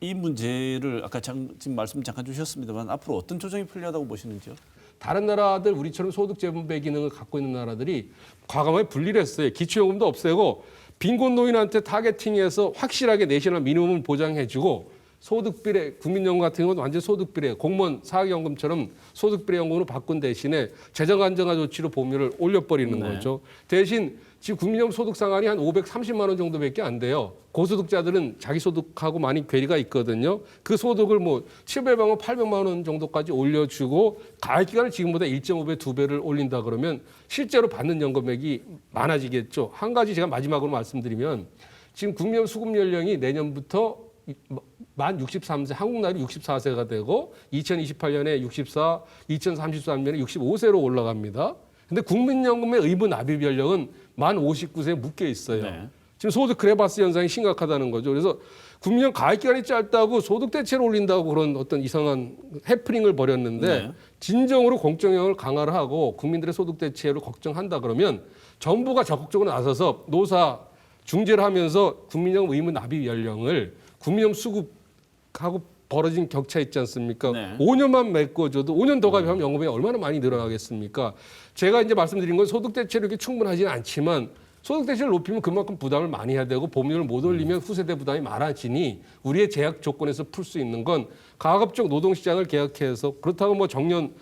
이 문제를 아까 지금 말씀 잠깐 주셨습니다만 앞으로 어떤 조정이 필요하다고 보시는지요? 다른 나라들 우리처럼 소득 재분배 기능을 갖고 있는 나라들이 과감하게 분리를 했어요. 기초연금도 없애고 빈곤 노인한테 타겟팅해서 확실하게 내셔널 미니멈을 보장해주고 소득비례, 국민연금 같은 경우는 완전 소득비례, 공무원 사학연금처럼 소득비례연금으로 바꾼 대신에 재정 안정화 조치로 보험료를 올려버리는 거죠. 대신 지금 국민연금 소득 상한이 한 530만 원 정도밖에 안 돼요. 고소득자들은 자기 소득하고 많이 괴리가 있거든요. 그 소득을 뭐 700만 원, 800만 원 정도까지 올려주고 가입 기간을 지금보다 1.5배, 2배를 올린다 그러면 실제로 받는 연금액이 많아지겠죠. 한 가지 제가 마지막으로 말씀드리면 지금 국민연금 수급 연령이 내년부터 만 63세, 한국 나이로 64세가 되고 2028년에 64, 2033년에 65세로 올라갑니다. 근데 국민연금의 의무 납입 연령은 만 59세에 묶여 있어요. 네. 지금 소득 크레바스 현상이 심각하다는 거죠. 그래서 국민연금 가입 기간이 짧다고 소득 대체를 올린다고 그런 어떤 이상한 해프닝을 벌였는데 네. 진정으로 공적영역을 강화를 하고 국민들의 소득 대체를 걱정한다 그러면 정부가 적극적으로 나서서 노사 중재를 하면서 국민연금 의무 납입 연령을 국민연금 수급하고 벌어진 격차 있지 않습니까? 네. 5년만 메꿔줘도 5년 더 가입하면 연금액이 얼마나 많이 늘어나겠습니까? 제가 이제 말씀드린 건 소득 대체력이 충분하지는 않지만 소득 대체를 높이면 그만큼 부담을 많이 해야 되고 보험료를 못 올리면 후세대 부담이 많아지니 우리의 제약 조건에서 풀 수 있는 건 가급적 노동시장을 개혁해서 그렇다고 뭐 정년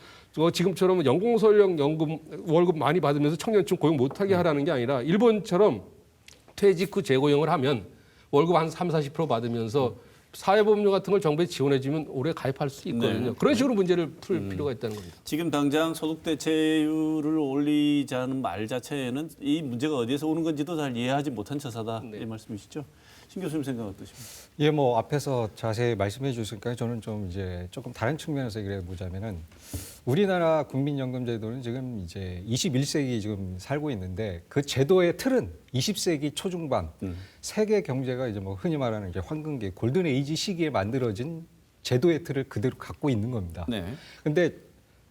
지금처럼 연공설령 연금 월급 많이 받으면서 청년층 고용 못하게 하라는 게 아니라 일본처럼 퇴직 후 재고용을 하면 월급 한 30, 40% 받으면서 사회보험료 같은 걸 정부에 지원해주면 오래 가입할 수 있거든요. 네. 그런 식으로 문제를 풀 필요가 있다는 겁니다. 지금 당장 소득 대체율을 올리자는 말 자체에는 이 문제가 어디에서 오는 건지도 잘 이해하지 못한 처사다 이 말씀이시죠? 신 교수님 생각 어떠십니까? 예, 뭐 앞에서 자세히 말씀해 주셨으니까 저는 좀 이제 조금 다른 측면에서 얘기해 보자면은 우리나라 국민연금제도는 지금 이제 21세기 지금 살고 있는데 그 제도의 틀은 20세기 초중반 세계 경제가 이제 뭐 흔히 말하는 이제 황금기 골든 에이지 시기에 만들어진 제도의 틀을 그대로 갖고 있는 겁니다. 네. 근데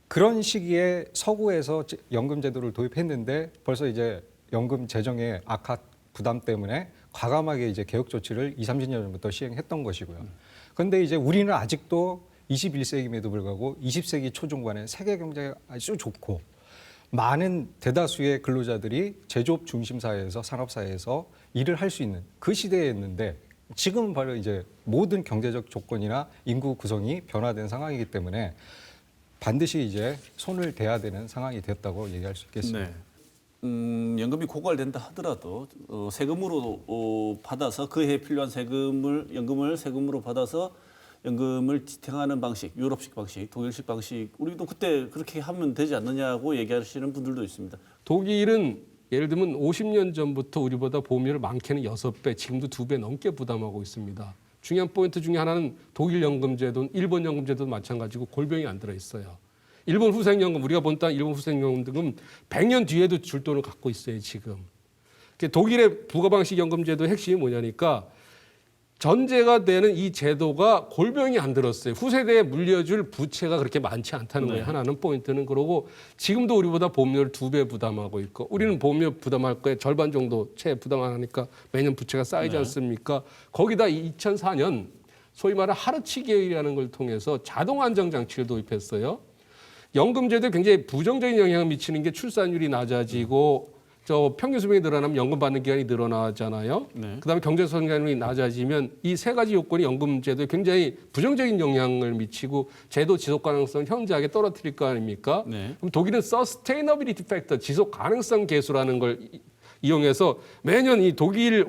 그런 시기에 서구에서 연금제도를 도입했는데 벌써 이제 연금 재정의 악화 부담 때문에 과감하게 이제 개혁 조치를 20, 30년 전부터 시행했던 것이고요. 그런데 이제 우리는 아직도 21세기임에도 불구하고 20세기 초중반에 세계 경제가 아주 좋고 많은 대다수의 근로자들이 제조업 중심 사회에서 산업 사회에서 일을 할 수 있는 그 시대였는데 지금은 바로 이제 모든 경제적 조건이나 인구 구성이 변화된 상황이기 때문에 반드시 이제 손을 대야 되는 상황이 됐다고 얘기할 수 있겠습니다. 네. 연금이 고갈된다 하더라도 세금으로 받아서 그해 필요한 연금을 세금으로 받아서 연금을 지탱하는 방식, 유럽식 방식, 독일식 방식, 우리도 그때 그렇게 하면 되지 않느냐고 얘기하시는 분들도 있습니다. 독일은 예를 들면 50년 전부터 우리보다 보험료를 많게는 6배, 지금도 2배 넘게 부담하고 있습니다. 중요한 포인트 중에 하나는 독일 연금제도는 일본 연금제도도 마찬가지고 골병이 안 들어 있어요. 일본 후생연금, 우리가 본 땅 일본 후생연금은 100년 뒤에도 줄 돈을 갖고 있어요, 지금. 독일의 부가방식 연금제도의 핵심이 뭐냐니까 전제가 되는 이 제도가 골병이 안 들었어요. 후세대에 물려줄 부채가 그렇게 많지 않다는 거예요. 하나는 포인트는. 그러고 지금도 우리보다 보험료를 2배 부담하고 있고 우리는 보험료 부담할 거에 절반 정도 채 부담 안 하니까 매년 부채가 쌓이지 않습니까? 거기다 2004년 소위 말하는 하르치 계획이라는 걸 통해서 자동 안정 장치를 도입했어요. 연금제도에 굉장히 부정적인 영향을 미치는 게 출산율이 낮아지고 저 평균 수명이 늘어나면 연금 받는 기간이 늘어나잖아요. 네. 그다음에 경제 성장률이 낮아지면 이 세 가지 요건이 연금제도에 굉장히 부정적인 영향을 미치고 제도 지속 가능성 현저하게 떨어뜨릴 거 아닙니까? 네. 그럼 독일은 Sustainability Factor, 지속 가능성 계수라는 걸 이용해서 매년 이 독일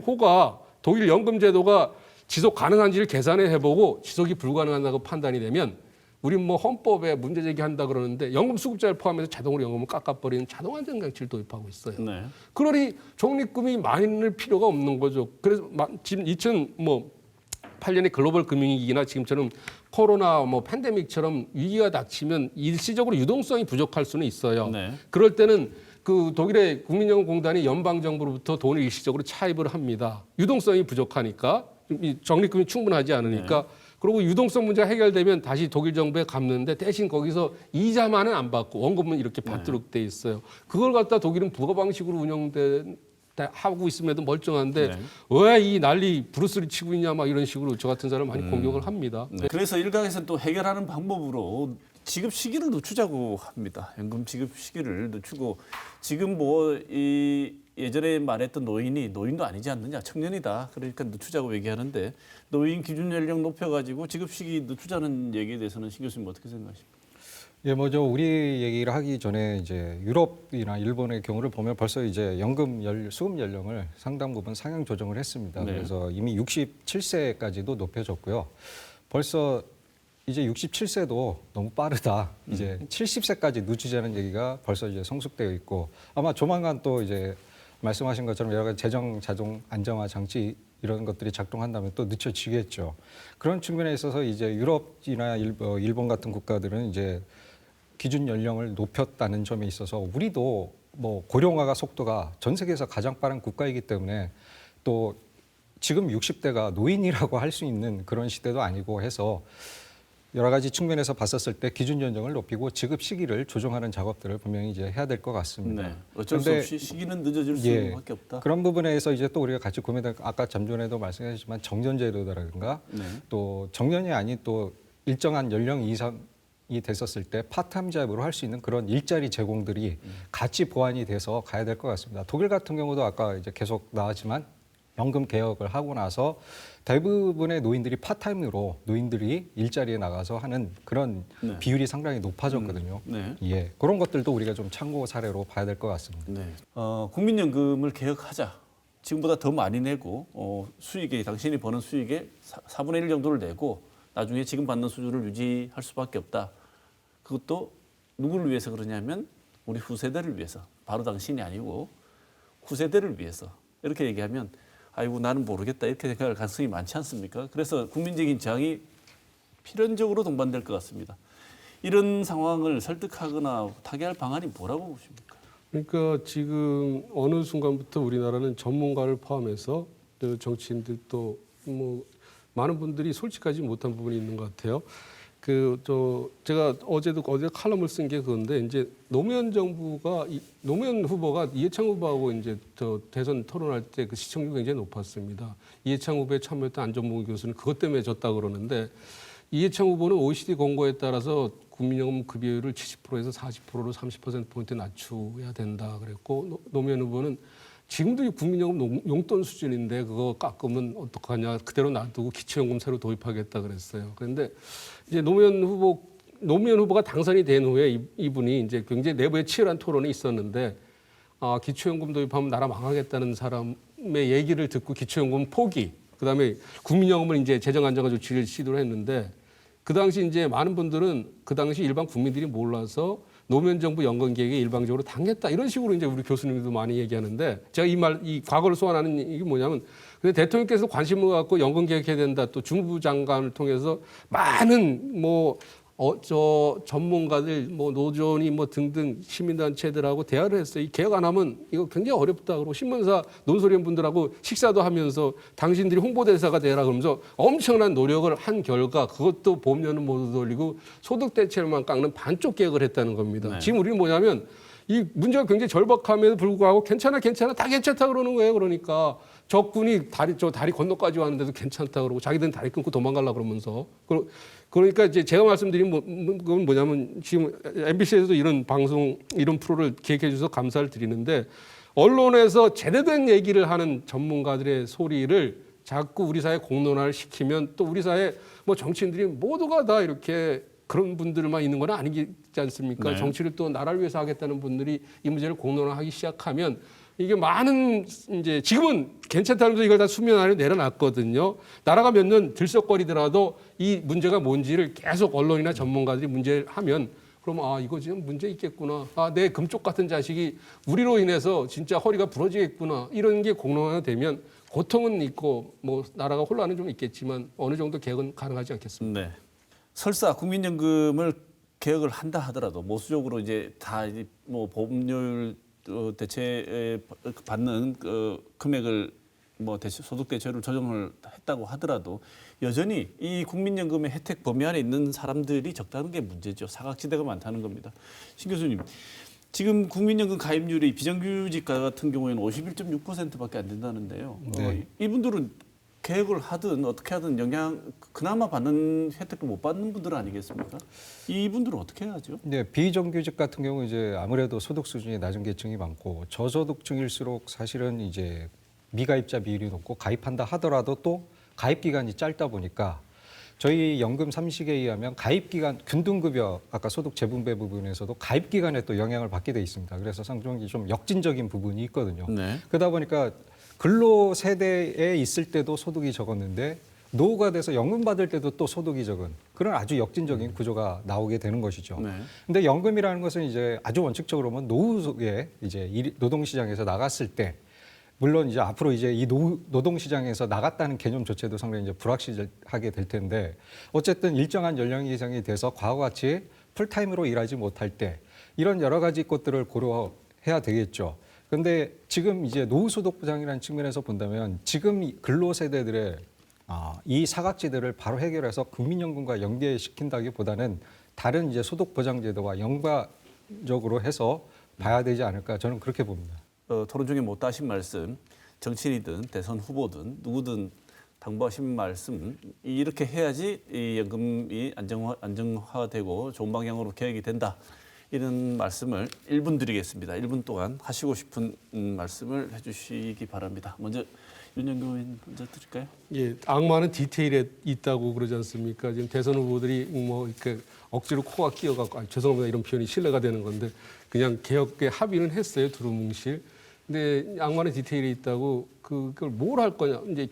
연금제도가 지속 가능한지를 계산해 해보고 지속이 불가능하다고 판단이 되면 우리는 뭐 헌법에 문제 제기한다 그러는데 연금 수급자를 포함해서 자동으로 연금을 깎아버리는 자동 안정 장치를 도입하고 있어요. 네. 그러니 적립금이 많을 필요가 없는 거죠. 그래서 지금 2008년에 글로벌 금융위기나 지금처럼 코로나 팬데믹처럼 위기가 닥치면 일시적으로 유동성이 부족할 수는 있어요. 네. 그럴 때는 그 독일의 국민연금공단이 연방정부로부터 돈을 일시적으로 차입을 합니다. 유동성이 부족하니까 이 적립금이 충분하지 않으니까. 그리고 유동성 문제가 해결되면 다시 독일 정부에 갚는데 대신 거기서 이자만은 안 받고 원금은 이렇게 받도록 돼 있어요. 그걸 갖다 독일은 부가 방식으로 하고 있음에도 멀쩡한데 왜 이 난리 브루스를 치고 있냐 막 이런 식으로 저 같은 사람 많이 공격을 합니다. 네. 그래서 일각에서는 또 해결하는 방법으로 지급 시기를 늦추자고 합니다. 연금 지급 시기를 늦추고 지금 예전에 말했던 노인도 아니지 않느냐, 청년이다. 그러니까 늦추자고 얘기하는데 노인 기준 연령 높여가지고 지급 시기 늦추자는 얘기에 대해서는 신 교수님 어떻게 생각하십니까? 예, 먼저 우리 얘기를 하기 전에 이제 유럽이나 일본의 경우를 보면 벌써 이제 수급 연령을 상당 부분 상향 조정을 했습니다. 네. 그래서 이미 67세까지도 높여졌고요. 벌써 이제 67세도 너무 빠르다. 이제 70세까지 늦추자는 얘기가 벌써 이제 성숙되어 있고 아마 조만간 또 이제 말씀하신 것처럼 여러 가지 재정 자동 안정화 장치 이런 것들이 작동한다면 또 늦춰지겠죠. 그런 측면에 있어서 이제 유럽이나 일본 같은 국가들은 이제 기준 연령을 높였다는 점에 있어서 우리도 뭐 고령화가 속도가 전 세계에서 가장 빠른 국가이기 때문에 또 지금 60대가 노인이라고 할 수 있는 그런 시대도 아니고 해서 여러 가지 측면에서 봤었을 때 기준 연령을 높이고 지급 시기를 조정하는 작업들을 분명히 이제 해야 될 것 같습니다. 네. 어쩔 수 없이 시기는 늦어질 수밖에 없다. 그런 부분에서 이제 또 우리가 같이 고민할 아까 잠전에도 말씀하셨지만 정년제도라든가 네. 또 정년이 아닌 또 일정한 연령 이상이 됐었을 때 파트타임 잡으로 할 수 있는 그런 일자리 제공들이 같이 보완이 돼서 가야 될 것 같습니다. 독일 같은 경우도 아까 이제 계속 나왔지만 연금 개혁을 하고 나서 대부분의 노인들이 파타임으로 노인들이 일자리에 나가서 하는 그런 네. 비율이 상당히 높아졌거든요. 네. 예, 그런 것들도 우리가 좀 참고 사례로 봐야 될 것 같습니다. 네. 국민연금을 개혁하자. 지금보다 더 많이 내고 수익에 당신이 버는 수익의 4분의 1 정도를 내고 나중에 지금 받는 수준을 유지할 수밖에 없다. 그것도 누구를 위해서 그러냐면 우리 후세대를 위해서. 바로 당신이 아니고 후세대를 위해서. 이렇게 얘기하면 아이고 나는 모르겠다 이렇게 생각할 가능성이 많지 않습니까? 그래서 국민적인 저항이 필연적으로 동반될 것 같습니다. 이런 상황을 설득하거나 타개할 방안이 뭐라고 보십니까? 그러니까 지금 어느 순간부터 우리나라는 전문가를 포함해서 정치인들도 뭐 많은 분들이 솔직하지 못한 부분이 있는 것 같아요. 제가 어제 칼럼을 쓴 게 그건데 이제 노무현 후보가 이해창 후보하고 이제 대선 토론할 때 그 시청률이 굉장히 높았습니다. 이해창 후보에 참여했던 안전모 교수는 그것 때문에 졌다 그러는데 이해창 후보는 OECD 공고에 따라서 국민연금 급여율을 70%에서 40%로 30%포인트 낮춰야 된다 그랬고 노무현 후보는 지금도 국민연금 용돈 수준인데 그거 깎으면 어떡하냐 그대로 놔두고 기초연금 새로 도입하겠다 그랬어요. 그런데 이제 노무현 후보가 당선이 된 후에 이분이 이제 굉장히 내부에 치열한 토론이 있었는데 기초연금 도입하면 나라 망하겠다는 사람의 얘기를 듣고 기초연금 포기, 그다음에 국민연금을 이제 재정안정화 조치를 시도를 했는데 그 당시 이제 많은 분들은 그 당시 일반 국민들이 몰라서 노무현 정부 연금 계획에 일방적으로 당했다 이런 식으로 이제 우리 교수님도 많이 얘기하는데 제가 이 과거를 소환하는 이게 뭐냐면 근데 대통령께서 관심을 갖고 연금 계획해야 된다 또 주무부 장관을 통해서 많은 전문가들 노조니 등등 시민단체들하고 대화를 했어요. 이 개혁 안 하면 이거 굉장히 어렵다 그러고 신문사 논소리원 분들하고 식사도 하면서 당신들이 홍보대사가 되라 그러면서 엄청난 노력을 한 결과 그것도 보험료는 못 돌리고 소득 대체율만 깎는 반쪽 개혁을 했다는 겁니다. 네. 지금 우리는 뭐냐면 이 문제가 굉장히 절박함에도 불구하고 괜찮아 다 괜찮다 그러는 거예요. 그러니까 적군이 다리 건너까지 왔는데도 괜찮다 그러고 자기들은 다리 끊고 도망가려고 그러면서 그러니까 이제 제가 말씀드린 건 뭐냐면 지금 MBC에서도 이런 방송 이런 프로를 기획해 주셔서 감사를 드리는데 언론에서 제대로 된 얘기를 하는 전문가들의 소리를 자꾸 우리 사회 공론화를 시키면 또 우리 사회 정치인들이 모두가 다 이렇게 그런 분들만 있는 건 아니지 않습니까? 네. 정치를 또 나라를 위해서 하겠다는 분들이 이 문제를 공론화하기 시작하면 이게 많은 이제 지금은 괜찮다면서 이걸 다 수면 아래 내려놨거든요. 나라가 몇 년 들썩거리더라도 이 문제가 뭔지를 계속 언론이나 전문가들이 문제를 하면 그러면 이거 지금 문제 있겠구나. 내 금쪽 같은 자식이 우리로 인해서 진짜 허리가 부러지겠구나. 이런 게 공론화되면 고통은 있고 나라가 혼란은 좀 있겠지만 어느 정도 개혁은 가능하지 않겠습니까? 네. 설사 국민연금을 개혁을 한다 하더라도 모수적으로 이제 다 보험료율 대체 받는 금액을 소득 대체율을 조정을 했다고 하더라도 여전히 이 국민연금의 혜택 범위 안에 있는 사람들이 적다는 게 문제죠. 사각지대가 많다는 겁니다. 신 교수님, 지금 국민연금 가입률이 비정규직가 같은 경우에는 51.6%밖에 안 된다는데요. 네. 이분들은 계획을 하든 어떻게 하든 그나마 받는 혜택도 못 받는 분들 아니겠습니까? 이분들은 어떻게 해야죠? 네, 비정규직 같은 경우 이제 아무래도 소득 수준이 낮은 계층이 많고 저소득층일수록 사실은 이제 미가입자 비율이 높고 가입한다 하더라도 또 가입 기간이 짧다 보니까 저희 연금 삼식에 의하면 가입 기간 균등급여 아까 소득 재분배 부분에서도 가입 기간에 또 영향을 받게 돼 있습니다. 그래서 상당히 좀 역진적인 부분이 있거든요. 네. 그러다 보니까 근로 세대에 있을 때도 소득이 적었는데 노후가 돼서 연금 받을 때도 또 소득이 적은 그런 아주 역진적인 구조가 나오게 되는 것이죠. 네. 근데 연금이라는 것은 이제 아주 원칙적으로 보면 노후에 이제 노동시장에서 나갔을 때 물론 이제 앞으로 이제 이 노동시장에서 나갔다는 개념조차도 상당히 이제 불확실하게 될 텐데 어쨌든 일정한 연령 이상이 돼서 과거와 같이 풀타임으로 일하지 못할 때 이런 여러 가지 것들을 고려해야 되겠죠. 그런데 지금 이제 노후소득 보장이라는 측면에서 본다면 지금 이 근로세대들의 이 사각지대를 바로 해결해서 국민연금과 연계시킨다기보다는 다른 이제 소득보장제도와 연관적으로 해서 봐야 되지 않을까 저는 그렇게 봅니다. 토론 중에 못다 하신 말씀, 정치인이든 대선 후보든 누구든 당부하신 말씀 이렇게 해야지 이 연금이 안정화되고 좋은 방향으로 개혁이 된다. 이런 말씀을 1분 드리겠습니다. 1분 동안 하시고 싶은 말씀을 해주시기 바랍니다. 먼저 윤영규 의원 먼저 드릴까요? 예, 악마는 디테일에 있다고 그러지 않습니까? 지금 대선 후보들이 이렇게 억지로 코가 끼어갖고 죄송합니다 이런 표현이 신뢰가 되는 건데 그냥 개혁에 합의는 했어요 두루뭉실. 근데 양만의 디테일이 있다고 그걸 뭘 할 거냐. 이제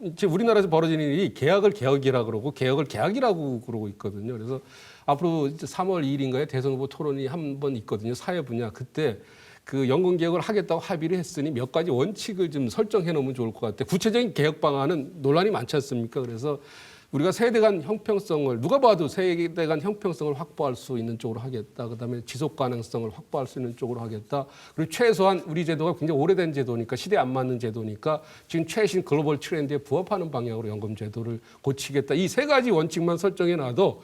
이제 우리나라에서 벌어지는 일이 계약을 개혁이라 그러고 개혁을 계약이라고 그러고 있거든요. 그래서 앞으로 이제 3월 2일인가에 대선 후보 토론이 한 번 있거든요. 사회 분야. 그때 그 연금 개혁을 하겠다고 합의를 했으니 몇 가지 원칙을 좀 설정해 놓으면 좋을 것 같아요. 구체적인 개혁 방안은 논란이 많지 않습니까? 그래서 우리가 세대 간 형평성을 누가 봐도 세대 간 형평성을 확보할 수 있는 쪽으로 하겠다. 그다음에 지속 가능성을 확보할 수 있는 쪽으로 하겠다. 그리고 최소한 우리 제도가 굉장히 오래된 제도니까 시대에 안 맞는 제도니까 지금 최신 글로벌 트렌드에 부합하는 방향으로 연금 제도를 고치겠다. 이 세 가지 원칙만 설정해 놔도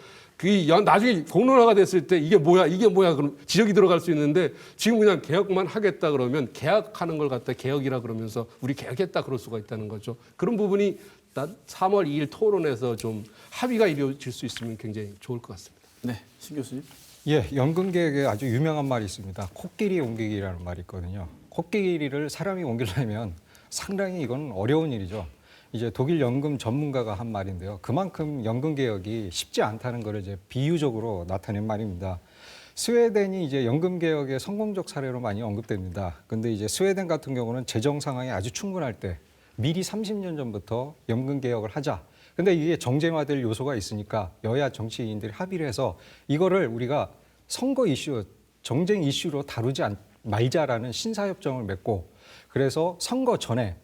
나중에 공론화가 됐을 때 이게 뭐야 그럼 지적이 들어갈 수 있는데 지금 그냥 개혁만 하겠다 그러면 개혁하는 걸 갖다 개혁이라 그러면서 우리 개혁했다 그럴 수가 있다는 거죠. 그런 부분이 3월 2일 토론에서 좀 합의가 이루어질 수 있으면 굉장히 좋을 것 같습니다. 네, 신 교수님. 예, 연금 개혁에 아주 유명한 말이 있습니다. 코끼리 옮기기라는 말이 있거든요. 코끼리를 사람이 옮기려면 상당히 이건 어려운 일이죠. 이제 독일 연금 전문가가 한 말인데요. 그만큼 연금 개혁이 쉽지 않다는 것을 이제 비유적으로 나타낸 말입니다. 스웨덴이 이제 연금 개혁의 성공적 사례로 많이 언급됩니다. 근데 이제 스웨덴 같은 경우는 재정 상황이 아주 충분할 때 미리 30년 전부터 연금 개혁을 하자. 근데 이게 정쟁화될 요소가 있으니까 여야 정치인들이 합의를 해서 이거를 우리가 선거 이슈, 정쟁 이슈로 다루지 말자라는 신사협정을 맺고 그래서 선거 전에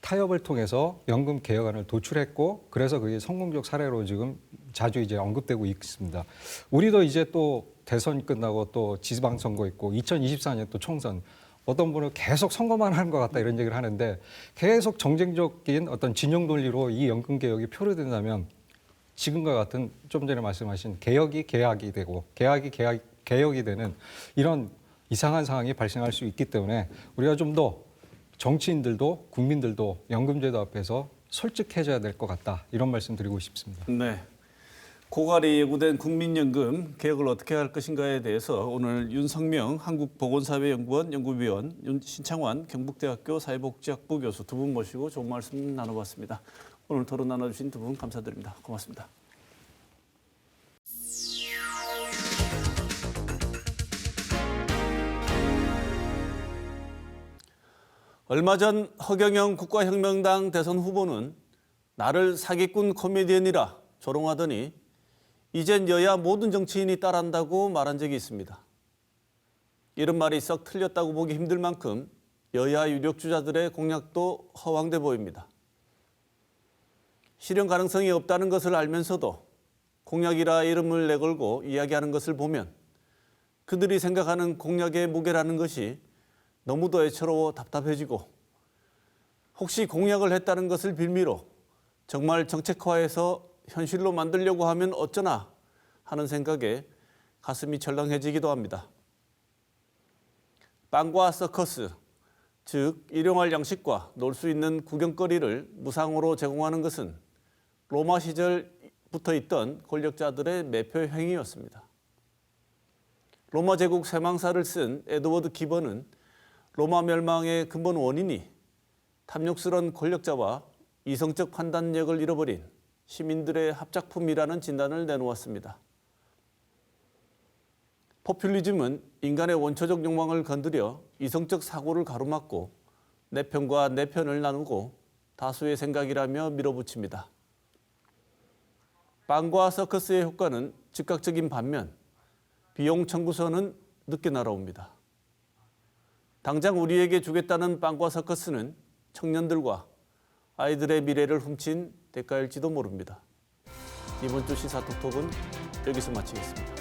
타협을 통해서 연금 개혁안을 도출했고 그래서 그게 성공적 사례로 지금 자주 이제 언급되고 있습니다. 우리도 이제 또 대선 끝나고 또 지방선거 있고 2024년 또 총선 어떤 분은 계속 선거만 하는 것 같다 이런 얘기를 하는데 계속 정쟁적인 어떤 진영 논리로 이 연금 개혁이 표류된다면 지금과 같은 좀 전에 말씀하신 개혁이 계약이 되고 개혁이 되는 이런 이상한 상황이 발생할 수 있기 때문에 우리가 좀 더 정치인들도 국민들도 연금제도 앞에서 솔직해져야 될 것 같다 이런 말씀 드리고 싶습니다. 네. 고갈이 예고된 국민연금 개혁을 어떻게 할 것인가에 대해서 오늘 윤석명 한국보건사회연구원 연구위원, 신창환 경북대학교 사회복지학부 교수 두 분 모시고 좋은 말씀 나눠봤습니다. 오늘 토론 나눠주신 두 분 감사드립니다. 고맙습니다. 얼마 전 허경영 국가혁명당 대선 후보는 나를 사기꾼 코미디언이라 조롱하더니 이젠 여야 모든 정치인이 따라한다고 말한 적이 있습니다. 이런 말이 썩 틀렸다고 보기 힘들 만큼 여야 유력주자들의 공약도 허황돼 보입니다. 실현 가능성이 없다는 것을 알면서도 공약이라 이름을 내걸고 이야기하는 것을 보면 그들이 생각하는 공약의 무게라는 것이 너무도 애처로워 답답해지고 혹시 공약을 했다는 것을 빌미로 정말 정책화해서 현실로 만들려고 하면 어쩌나 하는 생각에 가슴이 철렁해지기도 합니다. 빵과 서커스, 즉 일용할 양식과 놀 수 있는 구경거리를 무상으로 제공하는 것은 로마 시절부터 있던 권력자들의 매표 행위였습니다. 로마 제국 쇠망사를 쓴 에드워드 기번은 로마 멸망의 근본 원인이 탐욕스러운 권력자와 이성적 판단력을 잃어버린 시민들의 합작품이라는 진단을 내놓았습니다. 포퓰리즘은 인간의 원초적 욕망을 건드려 이성적 사고를 가로막고 내 편과 내 편을 나누고 다수의 생각이라며 밀어붙입니다. 빵과 서커스의 효과는 즉각적인 반면 비용 청구서는 늦게 날아옵니다. 당장 우리에게 주겠다는 빵과 서커스는 청년들과 아이들의 미래를 훔친 대가일지도 모릅니다. 이번 주 시사톡톡은 여기서 마치겠습니다.